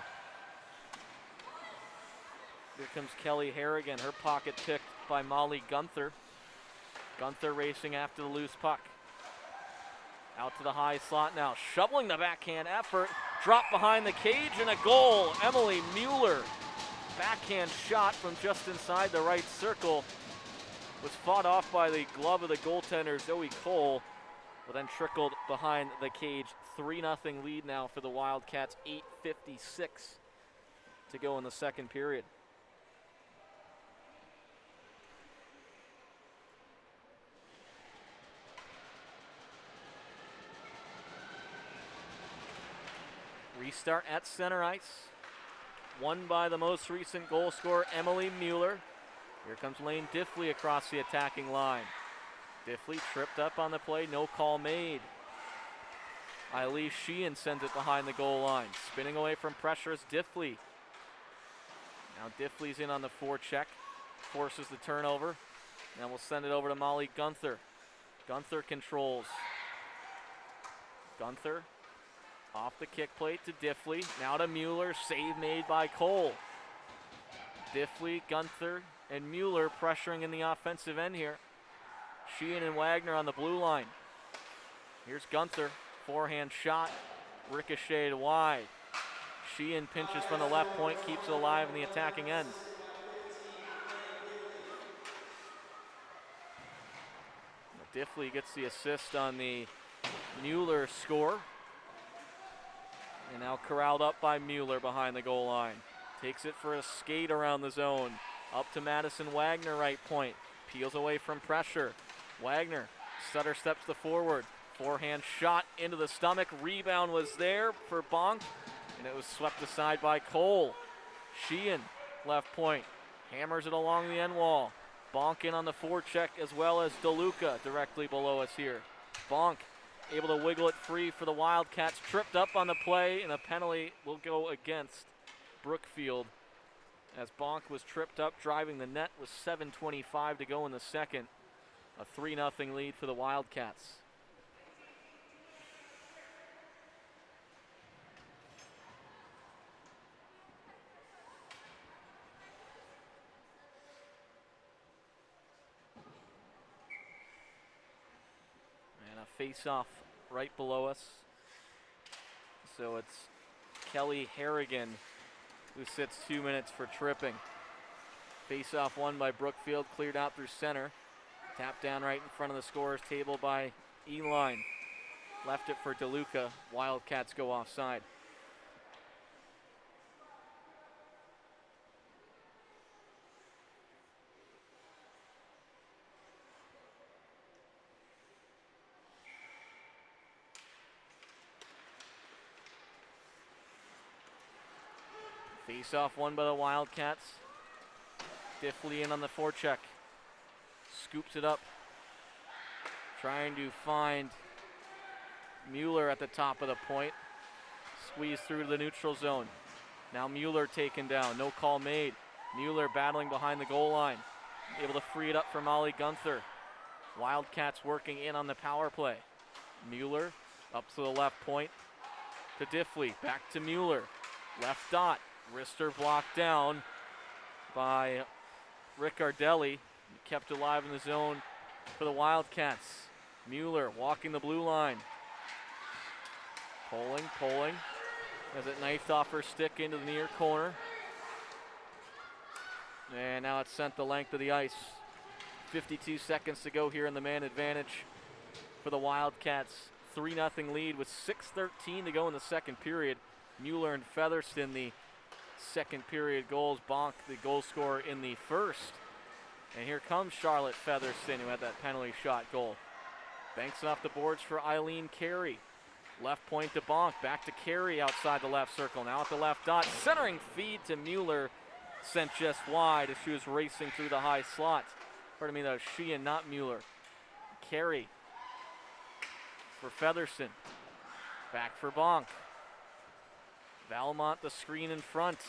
Here comes Kelly Harrigan, her pocket picked by Molly Gunther. Gunther racing after the loose puck. Out to the high slot now, shoveling the backhand effort. Drop behind the cage and a goal. Emily Mueller. Backhand shot from just inside the right circle. Was fought off by the glove of the goaltender, Zoe Cole, but then trickled behind the cage. 3-0 lead now for the Wildcats. 8:56 to go in the second period. Restart at center ice. Won by the most recent goal scorer, Emily Mueller. Here comes Lane Diffley across the attacking line. Diffley tripped up on the play, no call made. Eileen Sheehan sends it behind the goal line. Spinning away from pressure is Diffley. Now Diffley's in on the forecheck, forces the turnover. Now we'll send it over to Molly Gunther. Gunther controls. Gunther off the kick plate to Diffley. Now to Mueller, save made by Cole. Diffley, Gunther, and Mueller pressuring in the offensive end here. Sheehan and Wagner on the blue line. Here's Gunther, forehand shot, ricocheted wide. Sheehan pinches from the left point, keeps it alive in the attacking end. Diffley gets the assist on the Mueller score. And now corralled up by Mueller behind the goal line. Takes it for a skate around the zone. Up to Madison Wagner, right point. Peels away from pressure. Wagner, stutter steps to forward. Forehand shot into the stomach. Rebound was there for Bonk, and it was swept aside by Cole. Sheehan, left point, hammers it along the end wall. Bonk in on the forecheck as well as DeLuca directly below us here. Bonk able to wiggle it free for the Wildcats. Tripped up on the play, and a penalty will go against Brookfield as Bonk was tripped up driving the net with 7:25 to go in the second. A 3-0 lead for the Wildcats. And a face-off right below us. So it's Kelly Harrigan who sits 2 minutes for tripping. Face-off won by Brookfield, cleared out through center. Tapped down right in front of the scorer's table by Eline. Left it for DeLuca. Wildcats go offside. Face-off won by the Wildcats. Diffley in on the forecheck. Scoops it up. Trying to find Mueller at the top of the point. squeeze through to the neutral zone. Now Mueller taken down, no call made. Mueller battling behind the goal line, able to free it up for Molly Gunther. Wildcats working in on the power play. Mueller up to the left point to Diffley, back to Mueller. Left dot, wrister blocked down by Riccardelli. Kept alive in the zone for the Wildcats. Mueller walking the blue line. Pulling, as it knifed off her stick into the near corner. And now it's sent the length of the ice. 52 seconds to go here in the man advantage for the Wildcats. 3-0 lead with 6:13 to go in the second period. Mueller and Featherston, the second period goals. Bonk, the goal scorer in the first. And here comes Charlotte Featherston, who had that penalty shot goal. Banks it off the boards for Eileen Carey. Left point to Bonk, back to Carey outside the left circle. Now at the left dot, centering feed to Mueller, sent just wide as she was racing through the high slot. Pardon me, that was Sheehan, not Mueller. Carey for Featherston. Back for Bonk. Valmont the screen in front.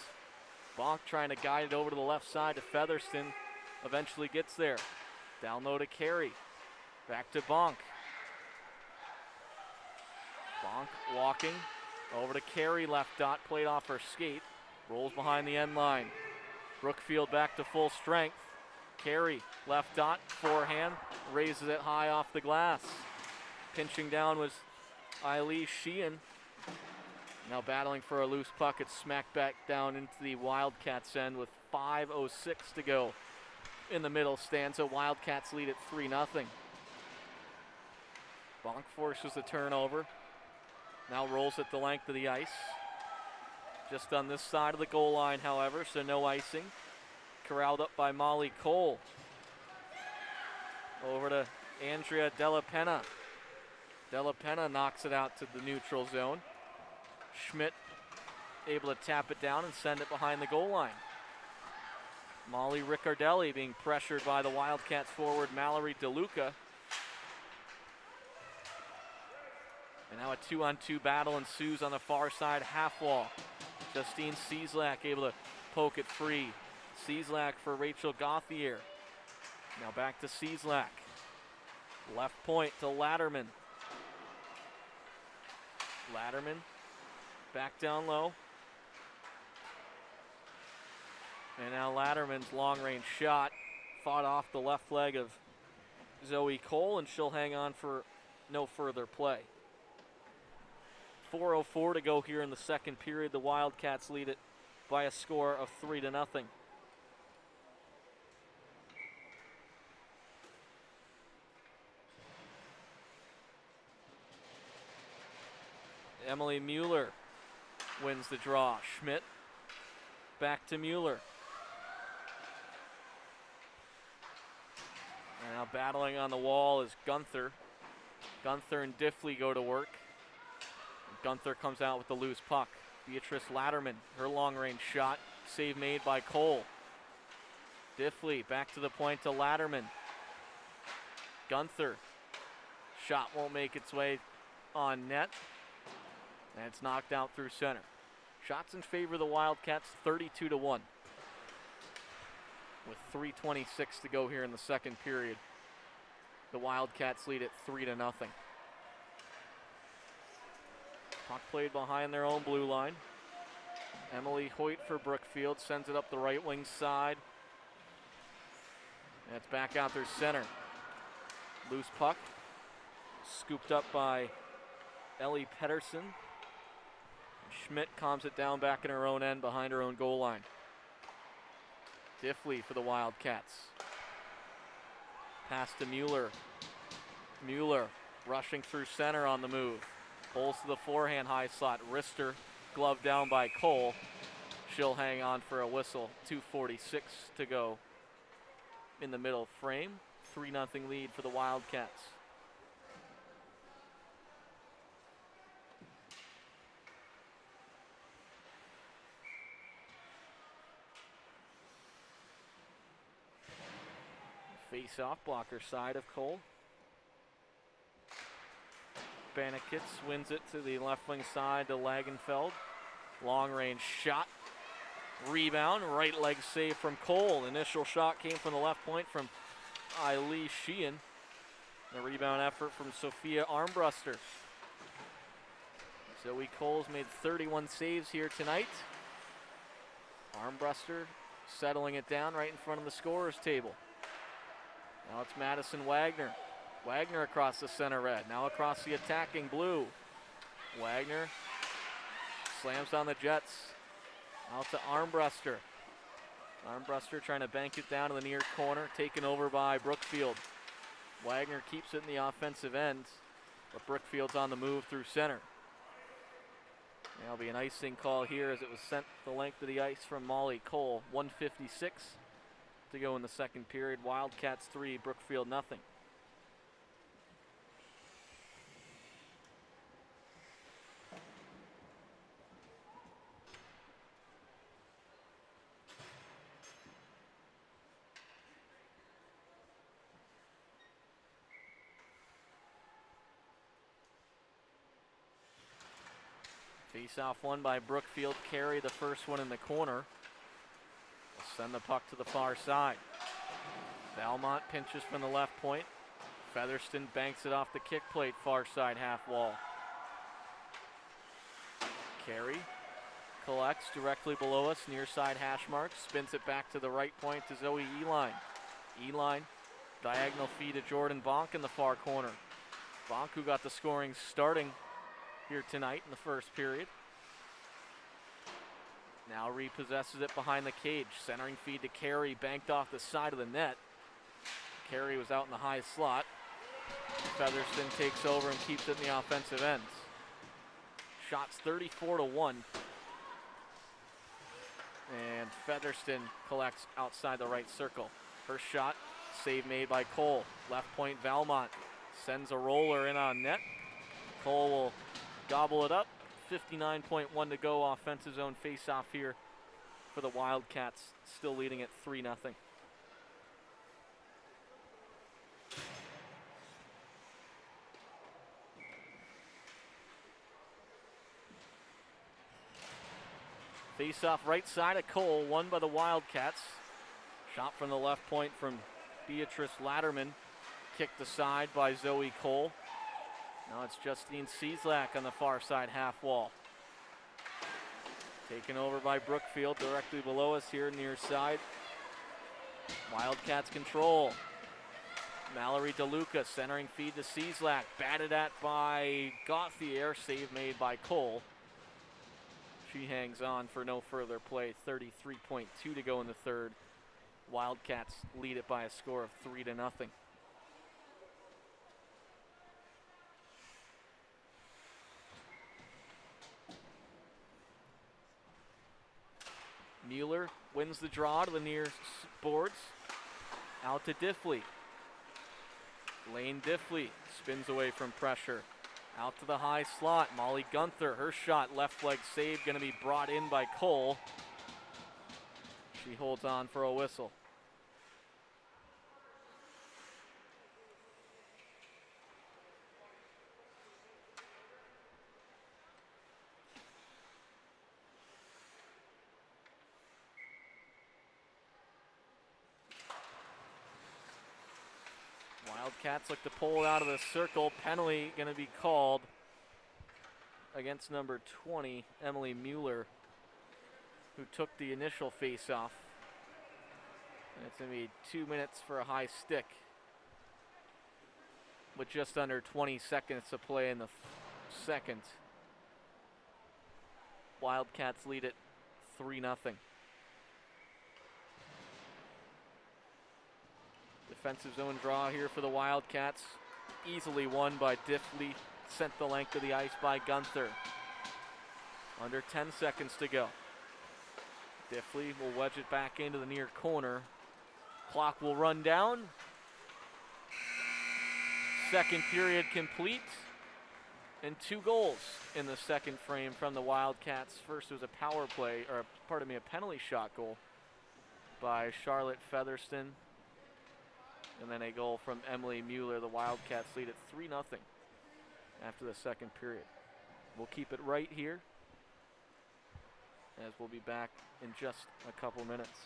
Bonk trying to guide it over to the left side to Featherston. Eventually gets there. Down low to Carey. Back to Bonk. Bonk walking over to Carey, left dot, played off her skate. Rolls behind the end line. Brookfield back to full strength. Carey, left dot, forehand, raises it high off the glass. Pinching down was Eileen Sheehan. Now battling for a loose puck. It's smacked back down into the Wildcats end with 5:06 to go in the middle stanza. Wildcats lead at 3-0. Bonk forces the turnover. Now rolls it the length of the ice. Just on this side of the goal line, however, so no icing. Corralled up by Molly Cole. Over to Andrea Della Penna. Della Penna knocks it out to the neutral zone. Schmidt able to tap it down and send it behind the goal line. Molly Riccardelli being pressured by the Wildcats forward Mallory DeLuca. And now a 2-on-2 battle ensues on the far side half wall. Justine Cieslak able to poke it free. Cieslak for Rachel Gauthier. Now back to Cieslak. Left point to Latterman. Latterman back down low. And now Latterman's long range shot fought off the left leg of Zoe Cole, and she'll hang on for no further play. 4:04 to go here in the second period. The Wildcats lead it by a score of 3-0. Emily Mueller wins the draw. Schmidt back to Mueller. And now battling on the wall is Gunther. Gunther and Diffley go to work. Gunther comes out with the loose puck. Beatrice Latterman, her long range shot. Save made by Cole. Diffley back to the point to Latterman. Gunther. Shot won't make its way on net. And it's knocked out through center. Shots in favor of the Wildcats, 32-1. With 3:26 to go here in the second period. The Wildcats lead at 3-0. Puck played behind their own blue line. Emily Hoyt for Brookfield sends it up the right wing side. And it's back out through center. Loose puck. Scooped up by Ellie Pedersen. Schmidt calms it down back in her own end behind her own goal line. Diffley for the Wildcats. Pass to Mueller. Mueller rushing through center on the move. Pulls to the forehand high slot. Wrister gloved down by Cole. She'll hang on for a whistle. 2:46 to go in the middle frame. 3-0 lead for the Wildcats. Face-off blocker side of Cole. Spanikits wins it to the left wing side to Lagenfeld. Long range shot. Rebound, right leg save from Cole. Initial shot came from the left point from Eileen Sheehan. The rebound effort from Sophia Armbruster. Zoe Cole's made 31 saves here tonight. Armbruster settling it down right in front of the scorer's table. Now it's Madison Wagner. Wagner across the center red, now across the attacking blue. Wagner slams on the Jets. Out to Armbruster. Armbruster trying to bank it down to the near corner, taken over by Brookfield. Wagner keeps it in the offensive end, but Brookfield's on the move through center. There'll be an icing call here as it was sent the length of the ice from Molly Cole. 1:56 to go in the second period. Wildcats 3, Brookfield nothing. Face-off won by Brookfield. Carey, the first one in the corner. Will send the puck to the far side. Valmont pinches from the left point. Featherston banks it off the kick plate, far side half wall. Carey collects directly below us, near side hash mark. Spins it back to the right point to Zoe Eline. Eline, diagonal feed to Jordan Bonk in the far corner. Bonk, who got the scoring starting here tonight in the first period. Now repossesses it behind the cage. Centering feed to Carey, banked off the side of the net. Carey was out in the high slot. Featherston takes over and keeps it in the offensive end. Shots 34-1. And Featherston collects outside the right circle. First shot, save made by Cole. Left point, Valmont sends a roller in on net. Cole will gobble it up. 59.1 to go. Offensive zone face-off here for the Wildcats. Still leading at 3-0. Face-off right side of Cole, won by the Wildcats. Shot from the left point from Beatrice Latterman. Kicked aside by Zoe Cole. Now it's Justine Cieslak on the far side half wall. Taken over by Brookfield directly below us here near side. Wildcats control. Mallory DeLuca centering feed to Cieslak. Batted at by Gauthier. Save made by Cole. She hangs on for no further play. 33.2 to go in the third. Wildcats lead it by a score of 3-0. Mueller wins the draw to the near boards. Out to Diffley. Lane Diffley spins away from pressure. Out to the high slot. Molly Gunther, her shot, left leg save, going to be brought in by Cole. She holds on for a whistle. Wildcats look to pull it out of the circle. Penalty going to be called against number 20, Emily Mueller, who took the initial face-off. And it's going to be 2 minutes for a high stick with just under 20 seconds to play in the second. Wildcats lead it 3-0. Defensive zone draw here for the Wildcats. Easily won by Diffley. Sent the length of the ice by Gunther. Under 10 seconds to go. Diffley will wedge it back into the near corner. Clock will run down. Second period complete. And 2 goals in the second frame from the Wildcats. First was a power play, or pardon me, a penalty shot goal by Charlotte Featherston. And then a goal from Emily Mueller. The Wildcats lead at 3-0. after the second period. We'll keep it right here as we'll be back in just a couple minutes.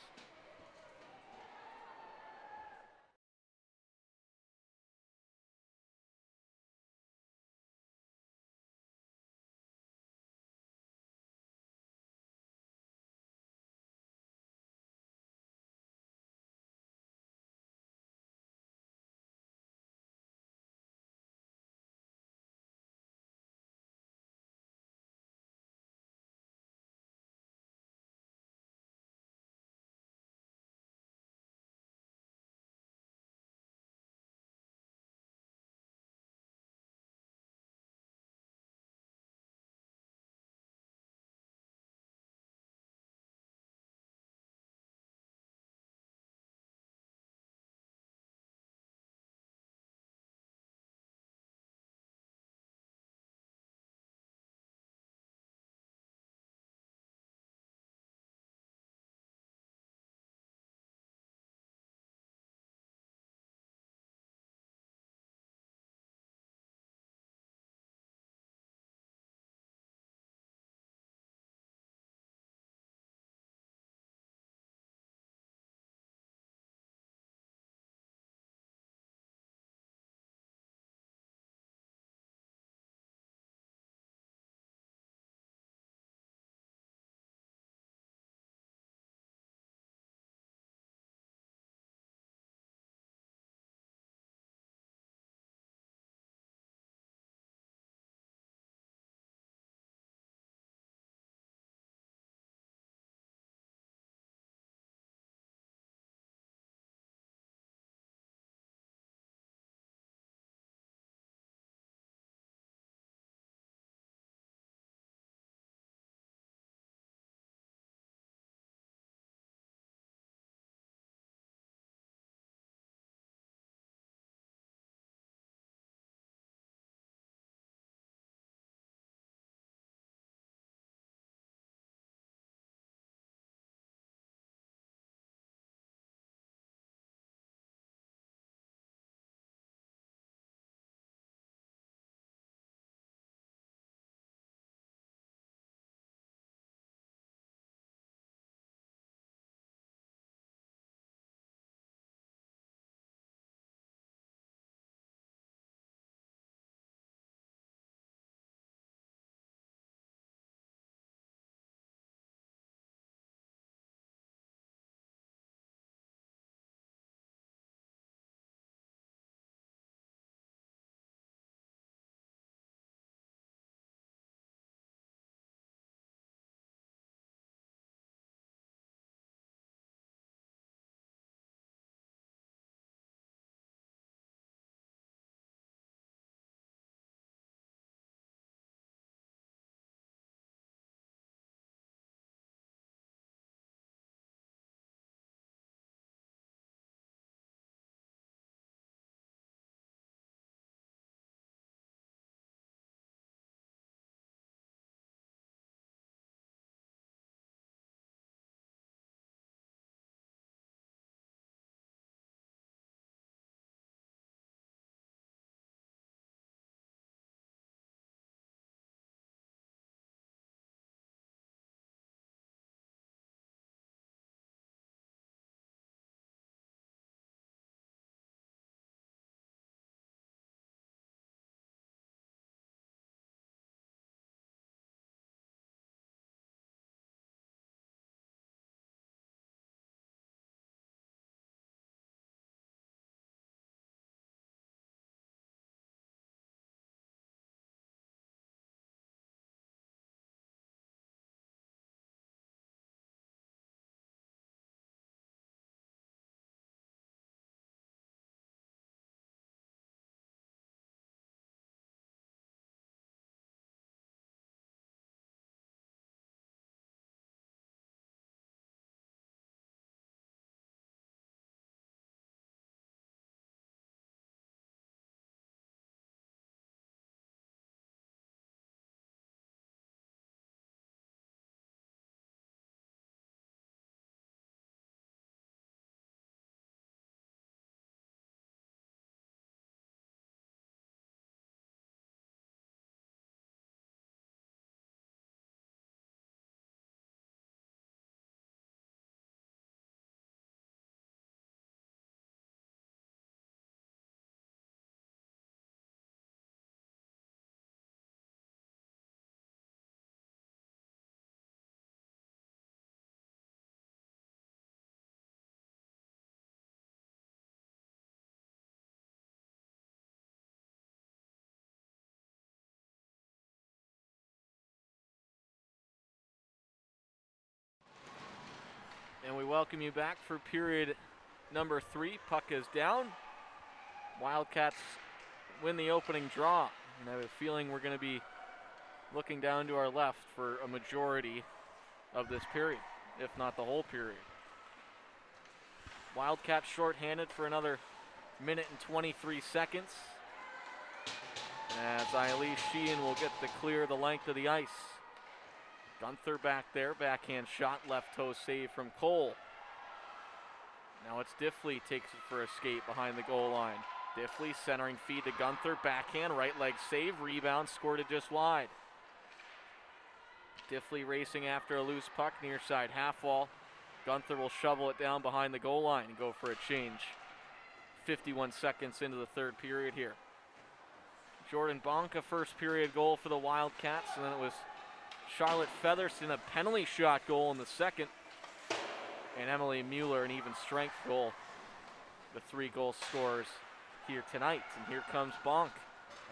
And we welcome you back for period number 3. Puck is down. Wildcats win the opening draw. And I have a feeling we're going to be looking down to our left for a majority of this period, if not the whole period. Wildcats shorthanded for another minute and 23 seconds. As Eileen Sheehan will get to clear the length of the ice. Gunther back there, backhand shot, left toe save from Cole. Now it's Diffley takes it for a skate behind the goal line. Diffley centering feed to Gunther, backhand, right leg save, rebound, scored it just wide. Diffley racing after a loose puck, near side half wall. Gunther will shovel it down behind the goal line and go for a change. 51 seconds into the third period here. Jordan Bonka, first period goal for the Wildcats, and then it was Charlotte Featherston, a penalty shot goal in the second, and Emily Mueller, an even strength goal. The 3 goal scorers here tonight. And here comes Bonk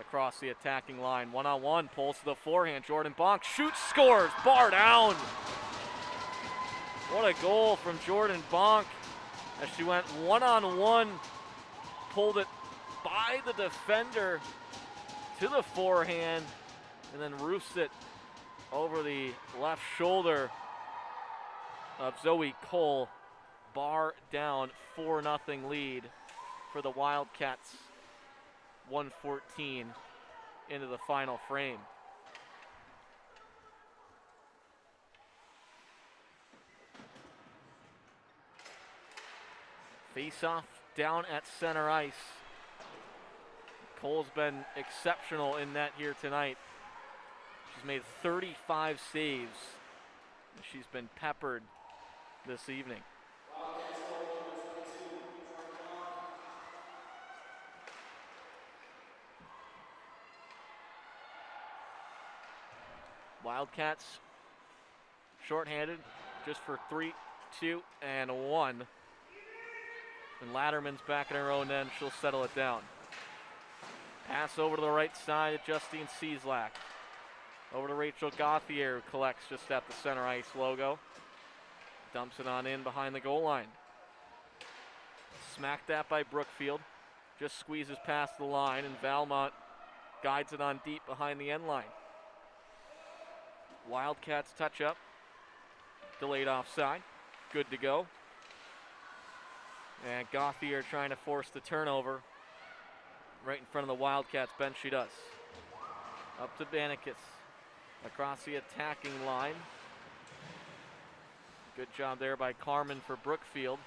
across the attacking line. One-on-one, pulls to the forehand. Jordan Bonk shoots, scores, bar down. What a goal from Jordan Bonk as she went one-on-one, pulled it by the defender to the forehand, and then roofs it over the left shoulder of Zoe Cole. Bar down, 4-0 lead for the Wildcats. 1:14 into the final frame. Face-off down at center ice. Cole's been exceptional in net here tonight. She's made 35 saves. She's been peppered this evening. Wildcats shorthanded just for 3, 2, and 1. And Latterman's back in her own end. She'll settle it down. Pass over to the right side to Justine Cieslak. Over to Rachel Gauthier, who collects just at the center ice logo. Dumps it on in behind the goal line. Smacked at by Brookfield. Just squeezes past the line, and Valmont guides it on deep behind the end line. Wildcats touch up. Delayed offside. Good to go. And Gauthier trying to force the turnover. Right in front of the Wildcats bench, she does. Up to Banikis. Across the attacking line. Good job there by Carmen for Brookfield.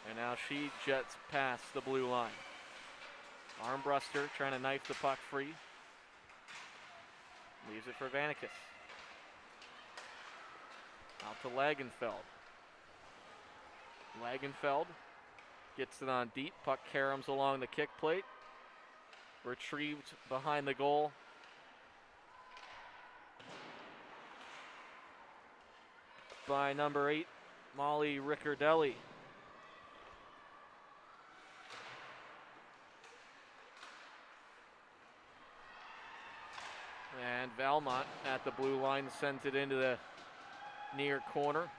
And now she jets past the blue line. Armbruster trying to knife the puck free. Leaves it for Banikis. Out to Lagenfeld. Lagenfeld gets it on deep. Puck caroms along the kick plate. Retrieved behind the goal. By number 8, Molly Riccardelli. And Valmont at the blue line sends it into the near corner.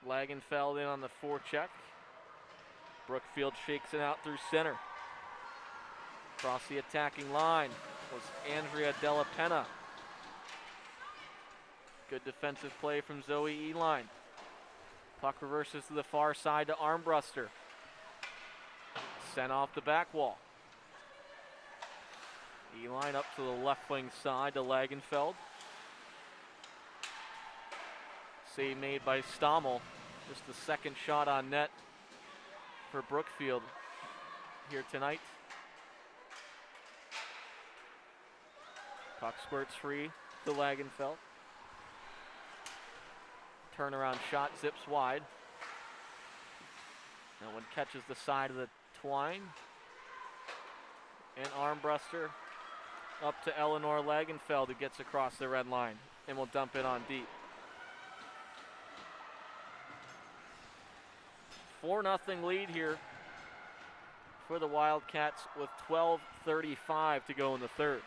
Lagenfeld in on the forecheck. Brookfield shakes it out through center. Across the attacking line was Andrea Della Penna. Good defensive play from Zoe Eline. Puck reverses to the far side to Armbruster. Sent off the back wall. Eline up to the left wing side to Lagenfeld. Save made by Stommel. Just the second shot on net for Brookfield here tonight. Puck squirts free to Lagenfeld. Turnaround shot zips wide. That one catches the side of the twine. And Armbruster up to Eleanor Lagenfeld, who gets across the red line and will dump it on deep. 4-0 lead here for the Wildcats with 12:35 to go in the third.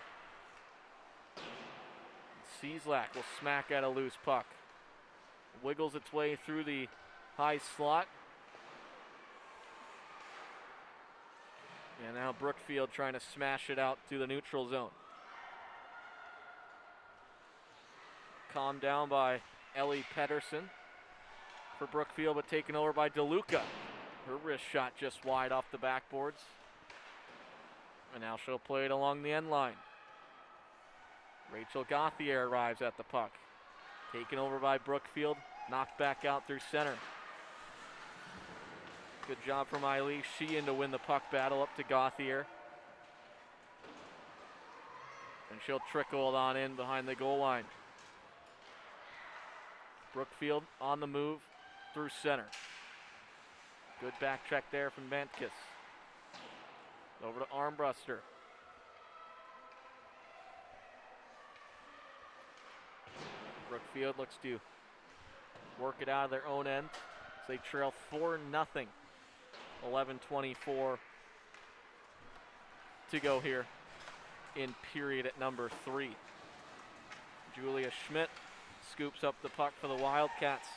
Cieslak will smack at a loose puck. Wiggles its way through the high slot. And now Brookfield trying to smash it out to the neutral zone. Calmed down by Ellie Pedersen for Brookfield, but taken over by DeLuca. Her wrist shot just wide off the backboards. And now she'll play it along the end line. Rachel Gauthier arrives at the puck. Taken over by Brookfield, knocked back out through center. Good job from Eileen Sheehan to win the puck battle up to Gauthier. And she'll trickle it on in behind the goal line. Brookfield on the move through center. Good back check there from Bantkus. Over to Armbruster. Brookfield looks to work it out of their own end as they trail 4-0. 11:24 to go here in period at number 3. Julia Schmidt scoops up the puck for the Wildcats.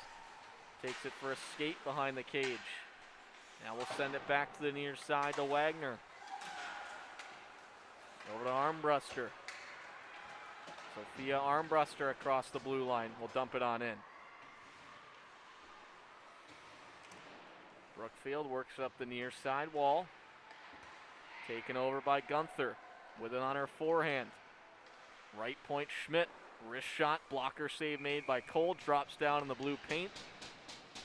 Takes it for a skate behind the cage. Now we'll send it back to the near side to Wagner. Over to Armbruster. Sophia Armbruster across the blue line will dump it on in. Brookfield works up the near side wall. Taken over by Gunther with it on her forehand. Right point Schmidt. Wrist shot, blocker save made by Cole. Drops down in the blue paint.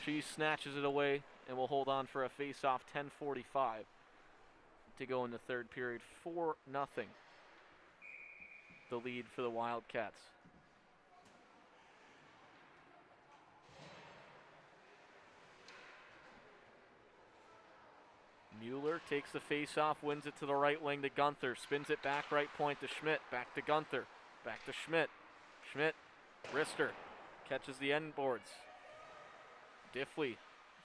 She snatches it away and will hold on for a face-off. 10:45 to go in the third period. 4-0. The lead for the Wildcats. Mueller takes the face-off, wins it to the right wing to Gunther. Spins it back right point to Schmidt. Back to Gunther. Back to Schmidt. Schmidt, wrister, catches the end boards. Diffley,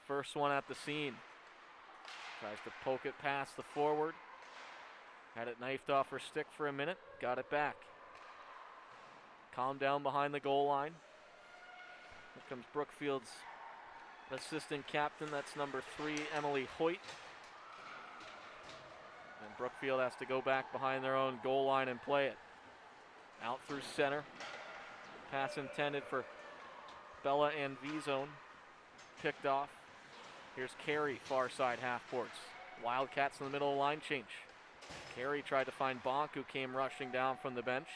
first one at the scene. Tries to poke it past the forward. Had it knifed off her stick for a minute. Got it back. Calmed down behind the goal line. Here comes Brookfield's assistant captain. That's number 3, Emily Hoyt. And Brookfield has to go back behind their own goal line and play it. Out through center. Pass intended for Bella and V-zone. Picked off. Here's Carey, far side half boards. Wildcats in the middle of the line change. Carey tried to find Bonk, who came rushing down from the bench.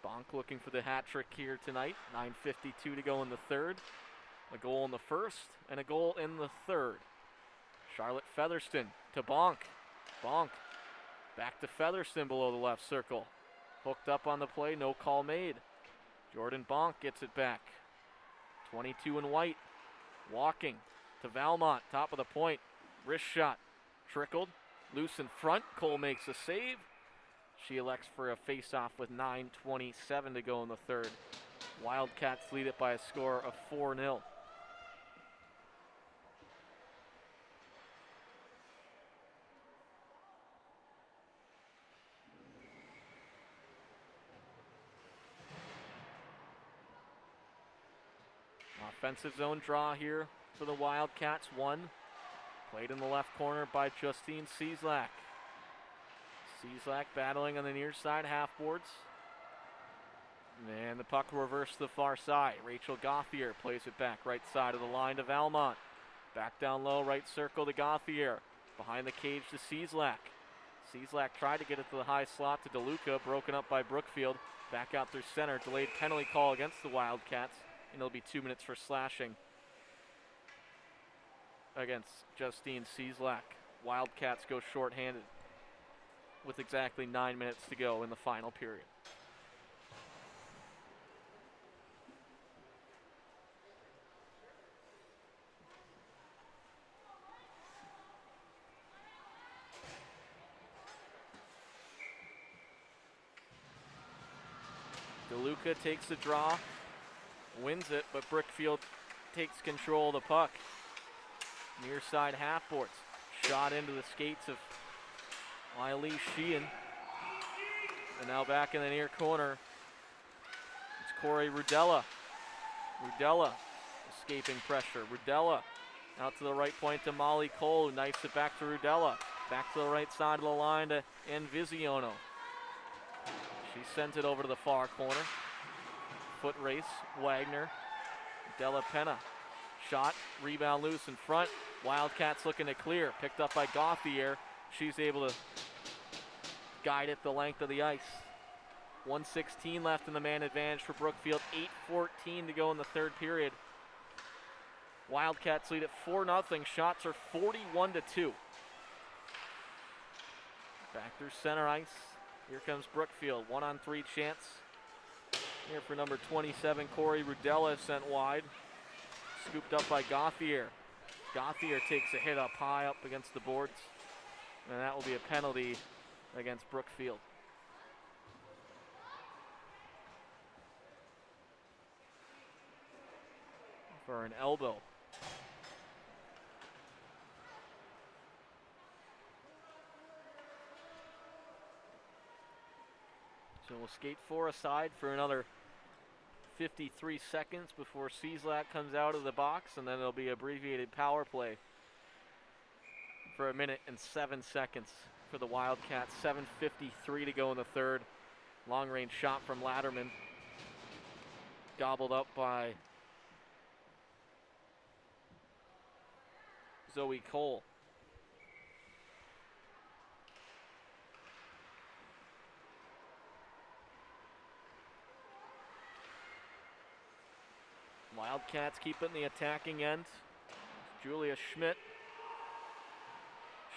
Bonk looking for the hat trick here tonight. 9:52 to go in the third. A goal in the first and a goal in the third. Charlotte Featherston to Bonk. Bonk back to Featherston below the left circle. Hooked up on the play, no call made. Jordan Bonk gets it back. 22 in white. Walking to Valmont, top of the point. Wrist shot, trickled, loose in front. Cole makes a save. She elects for a face-off with 9:27 to go in the third. Wildcats lead it by a score of 4-0. Offensive zone draw here for the Wildcats. 1. Played in the left corner by Justine Cieslak. Cieslak battling on the near side half boards. And the puck reversed to the far side. Rachel Gauthier plays it back right side of the line to Valmont. Back down low, right circle to Gauthier. Behind the cage to Cieslak. Cieslak tried to get it to the high slot to DeLuca, broken up by Brookfield. Back out through center, delayed penalty call against the Wildcats. And it'll be 2 minutes for slashing against Justine Cieslak. Wildcats go shorthanded with exactly 9 minutes to go in the final period. DeLuca takes the draw, wins it, but Brookfield takes control of the puck. Near side half boards. Shot into the skates of Eileen Sheehan. And now back in the near corner Corey Rudella. Rudella escaping pressure. Rudella out to the right point to Molly Cole, who knifes it back to Rudella. Back to the right side of the line to Enviziono. She sends it over to the far corner. Foot race, Wagner. Della Penna. Shot, rebound loose in front. Wildcats looking to clear. Picked up by Gauthier. She's able to guide it the length of the ice. 1:16 left in the man advantage for Brookfield. 8:14 to go in the third period. Wildcats lead at 4-0. Shots are 41-2. Back through center ice. Here comes Brookfield. 1-on-3 chance. Here for number 27, Corey Rudella, sent wide. Scooped up by Gauthier. Gauthier takes a hit up high up against the boards. And that will be a penalty against Brookfield. For an elbow. So we'll skate 4 aside for another 53 seconds before Cieslak comes out of the box, and then it'll be abbreviated power play for 1 minute and 7 seconds for the Wildcats. 7:53 to go in the third. Long range shot from Latterman. Gobbled up by Zoe Cole. Wildcats keep it in the attacking end. Julia Schmidt.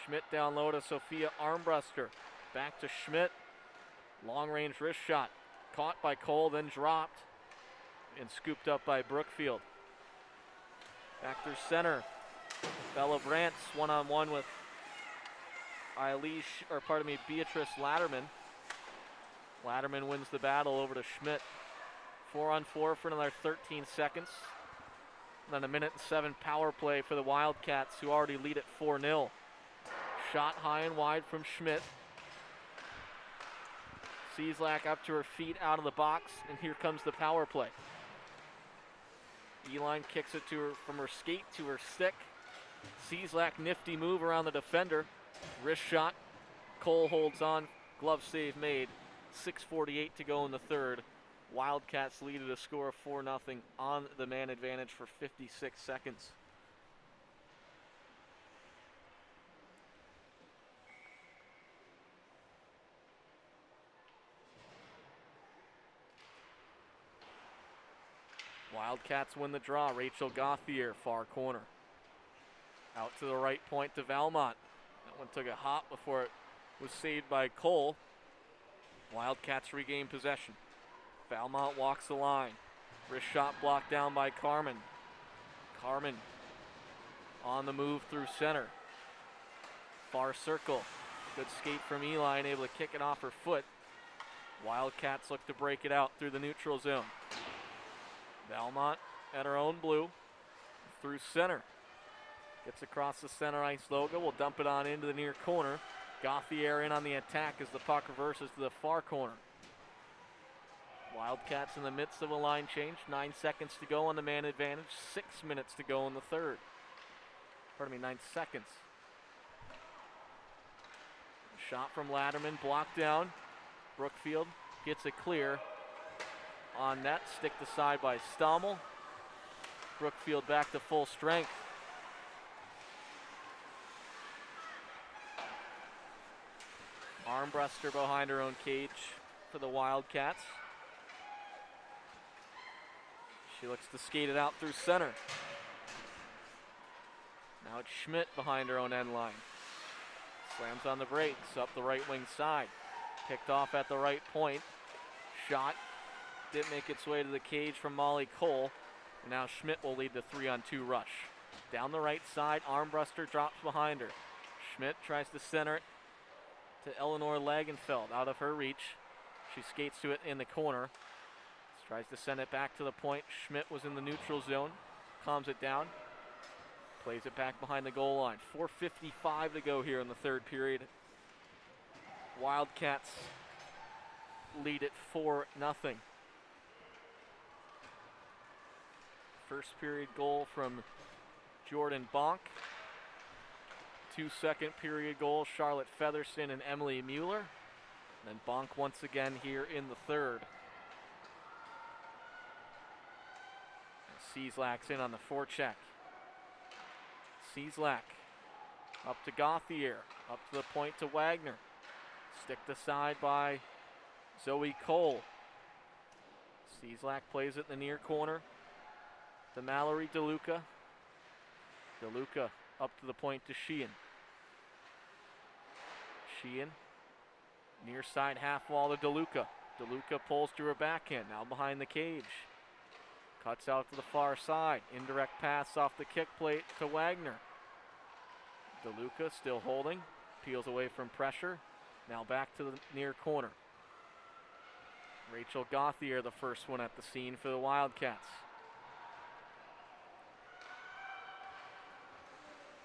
Schmidt down low to Sophia Armbruster. Back to Schmidt. Long range wrist shot. Caught by Cole, then dropped. And scooped up by Brookfield. Back through center. Bella Brantz one-on-one with Beatrice Latterman. Latterman wins the battle over to Schmidt. 4-on-4 for another 13 seconds. And then 1 minute and 7 power play for the Wildcats, who already lead at 4-0. Shot high and wide from Schmidt. Cieslak up to her feet out of the box, and here comes the power play. Eline kicks it to her from her skate to her stick. Cieslak nifty move around the defender. Wrist shot. Cole holds on. Glove save made. 6:48 to go in the third. Wildcats lead at a score of 4-0 on the man advantage for 56 seconds. Wildcats win the draw. Rachel Gauthier, far corner. Out to the right point to Valmont. That one took a hop before it was saved by Cole. Wildcats regain possession. Valmont walks the line. Wrist shot blocked down by Carmen. Carmen on the move through center. Far circle. Good skate from Eline, able to kick it off her foot. Wildcats look to break it out through the neutral zone. Valmont at her own blue. Through center. Gets across the center ice logo. Will dump it on into the near corner. Gauthier in on the attack as the puck reverses to the far corner. Wildcats in the midst of a line change. 9 seconds to go on the man advantage. 6 minutes to go in the third. 9 seconds. Shot from Latterman, blocked down. Brookfield gets it clear. On net, sticked aside by Stommel. Brookfield back to full strength. Armbruster behind her own cage for the Wildcats. She looks to skate it out through center. Now it's Schmidt behind her own end line. Slams on the brakes, up the right wing side. Picked off at the right point. Shot. Didn't make its way to the cage from Molly Cole. And now Schmidt will lead the 3-on-2 rush. Down the right side, Armbruster drops behind her. Schmidt tries to center it to Eleanor Lagenfeld, out of her reach. She skates to it in the corner. Tries to send it back to the point. Schmidt was in the neutral zone. Calms it down. Plays it back behind the goal line. 4:55 to go here in the third period. Wildcats lead at 4-0. First period goal from Jordan Bonk. 2 second period goals, Charlotte Featherston and Emily Mueller. And then Bonk once again here in the third. Cieslak's in on the forecheck. Cieslak up to Gauthier, up to the point to Wagner. Sticked aside by Zoe Cole. Cieslak plays it in the near corner to Mallory DeLuca. DeLuca up to the point to Sheehan. Sheehan, near side half wall to DeLuca. DeLuca pulls to her backhand, now behind the cage. Cuts out to the far side. Indirect pass off the kick plate to Wagner. DeLuca still holding. Peels away from pressure. Now back to the near corner. Rachel Gauthier, the first one at the scene for the Wildcats.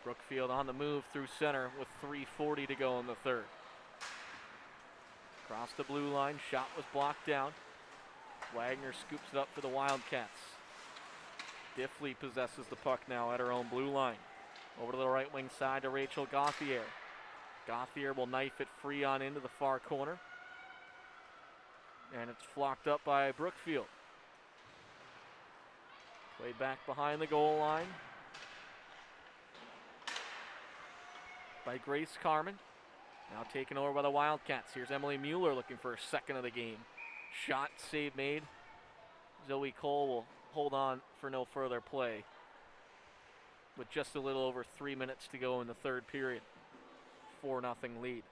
Brookfield on the move through center with 3:40 to go in the third. Across the blue line, shot was blocked down. Wagner scoops it up for the Wildcats. Diffley possesses the puck now at her own blue line. Over to the right wing side to Rachel Gauthier. Gauthier will knife it free on into the far corner. And it's flocked up by Brookfield. Played back behind the goal line by Grace Carmen. Now taken over by the Wildcats. Here's Emily Mueller looking for a second of the game. Shot, save made. Zoe Cole will hold on for no further play with just a little over 3 minutes to go in the third period. 4-0 lead.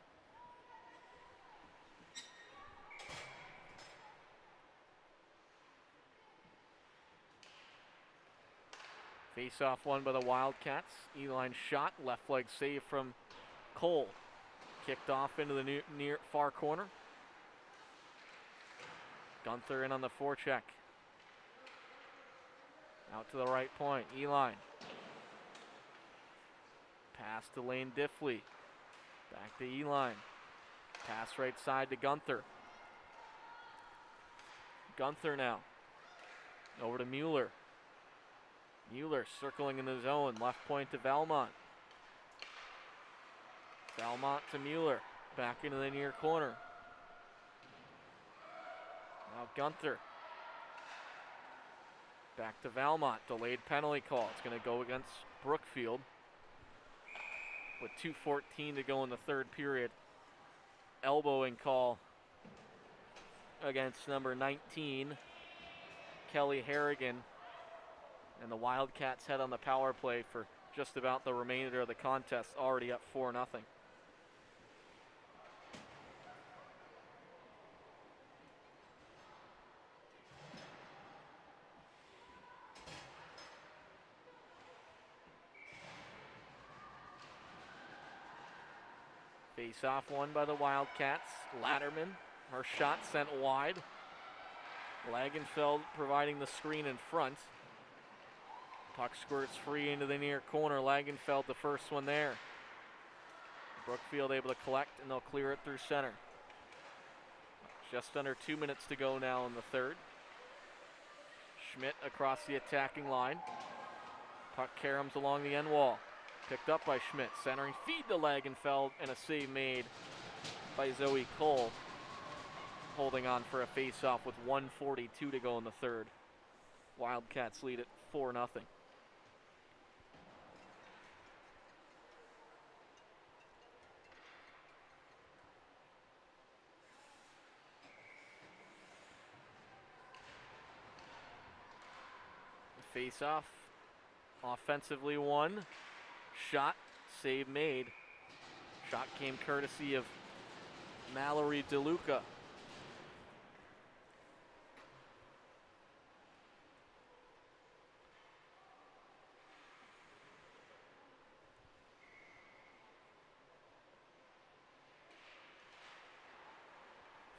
Face-off won by the Wildcats. E-line shot, left leg save from Cole. Kicked off into the near far corner. Gunther in on the forecheck. Out to the right point, E-line. Pass to Lane Diffley. Back to E-line. Pass right side to Gunther. Gunther now. Over to Mueller. Mueller circling in the zone. Left point to Valmont. Valmont to Mueller. Back into the near corner. Now Gunther. Back to Valmont. Delayed penalty call. It's going to go against Brookfield. With 2:14 to go in the third period. Elbowing call against number 19, Kelly Harrigan. And the Wildcats head on the power play for just about the remainder of the contest, already up 4-0. Face-off won by the Wildcats. Latterman, her shot sent wide. Lagenfeld providing the screen in front. Puck squirts free into the near corner. Lagenfeld the first one there. Brookfield able to collect, and they'll clear it through center. Just under 2 minutes to go now in the third. Schmidt across the attacking line. Puck caroms along the end wall. Picked up by Schmidt, centering feed to Lagenfeld, and a save made by Zoe Cole. Holding on for a face-off with 1:42 to go in the third. Wildcats lead at 4-0. Face-off, offensively won. Shot, save made. Shot came courtesy of Mallory DeLuca.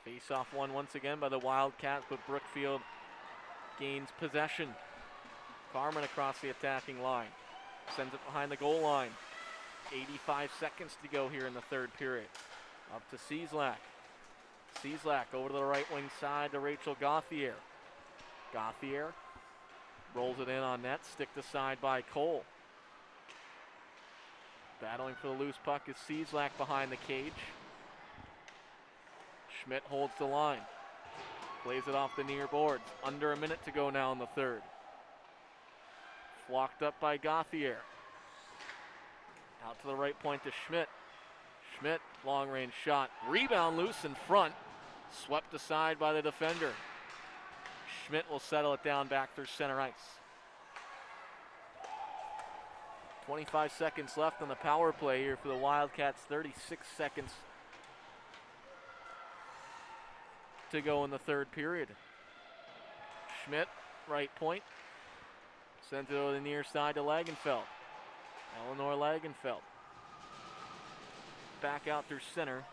Face-off won once again by the Wildcats, but Brookfield gains possession. Carmen across the attacking line. Sends it behind the goal line. 85 seconds to go here in the third period. Up to Cieslak. Cieslak over to the right wing side to Rachel Gauthier. Gauthier Rolls it in on net, sticked aside by Cole. Battling for the loose puck is Cieslak behind the cage. Schmidt holds the line. Plays it off the near boards. Under a minute to go now in the third. Flocked up by Gauthier. Out to the right point to Schmidt. Schmidt, long range shot. Rebound loose in front. Swept aside by the defender. Schmidt will settle it down back through center ice. 25 seconds left on the power play here for the Wildcats. 36 seconds to go in the third period. Schmidt, right point. Sends it over the near side to Lagenfeld. Eleanor Lagenfeld. Back out through center.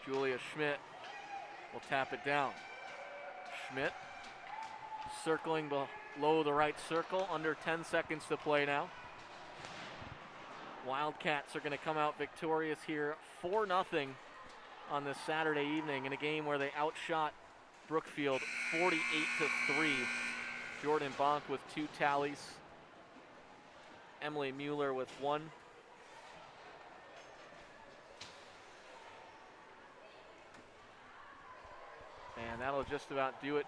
Julia Schmidt will tap it down. Schmidt circling below the right circle. Under 10 seconds to play now. Wildcats are going to come out victorious here 4-0 on this Saturday evening in a game where they outshot Brookfield 48-3. Jordan Bonk with 2 tallies. Emily Mueller with 1. And that'll just about do it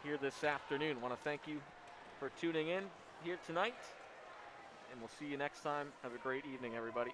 here this afternoon. Want to thank you for tuning in here tonight. And we'll see you next time. Have a great evening, everybody.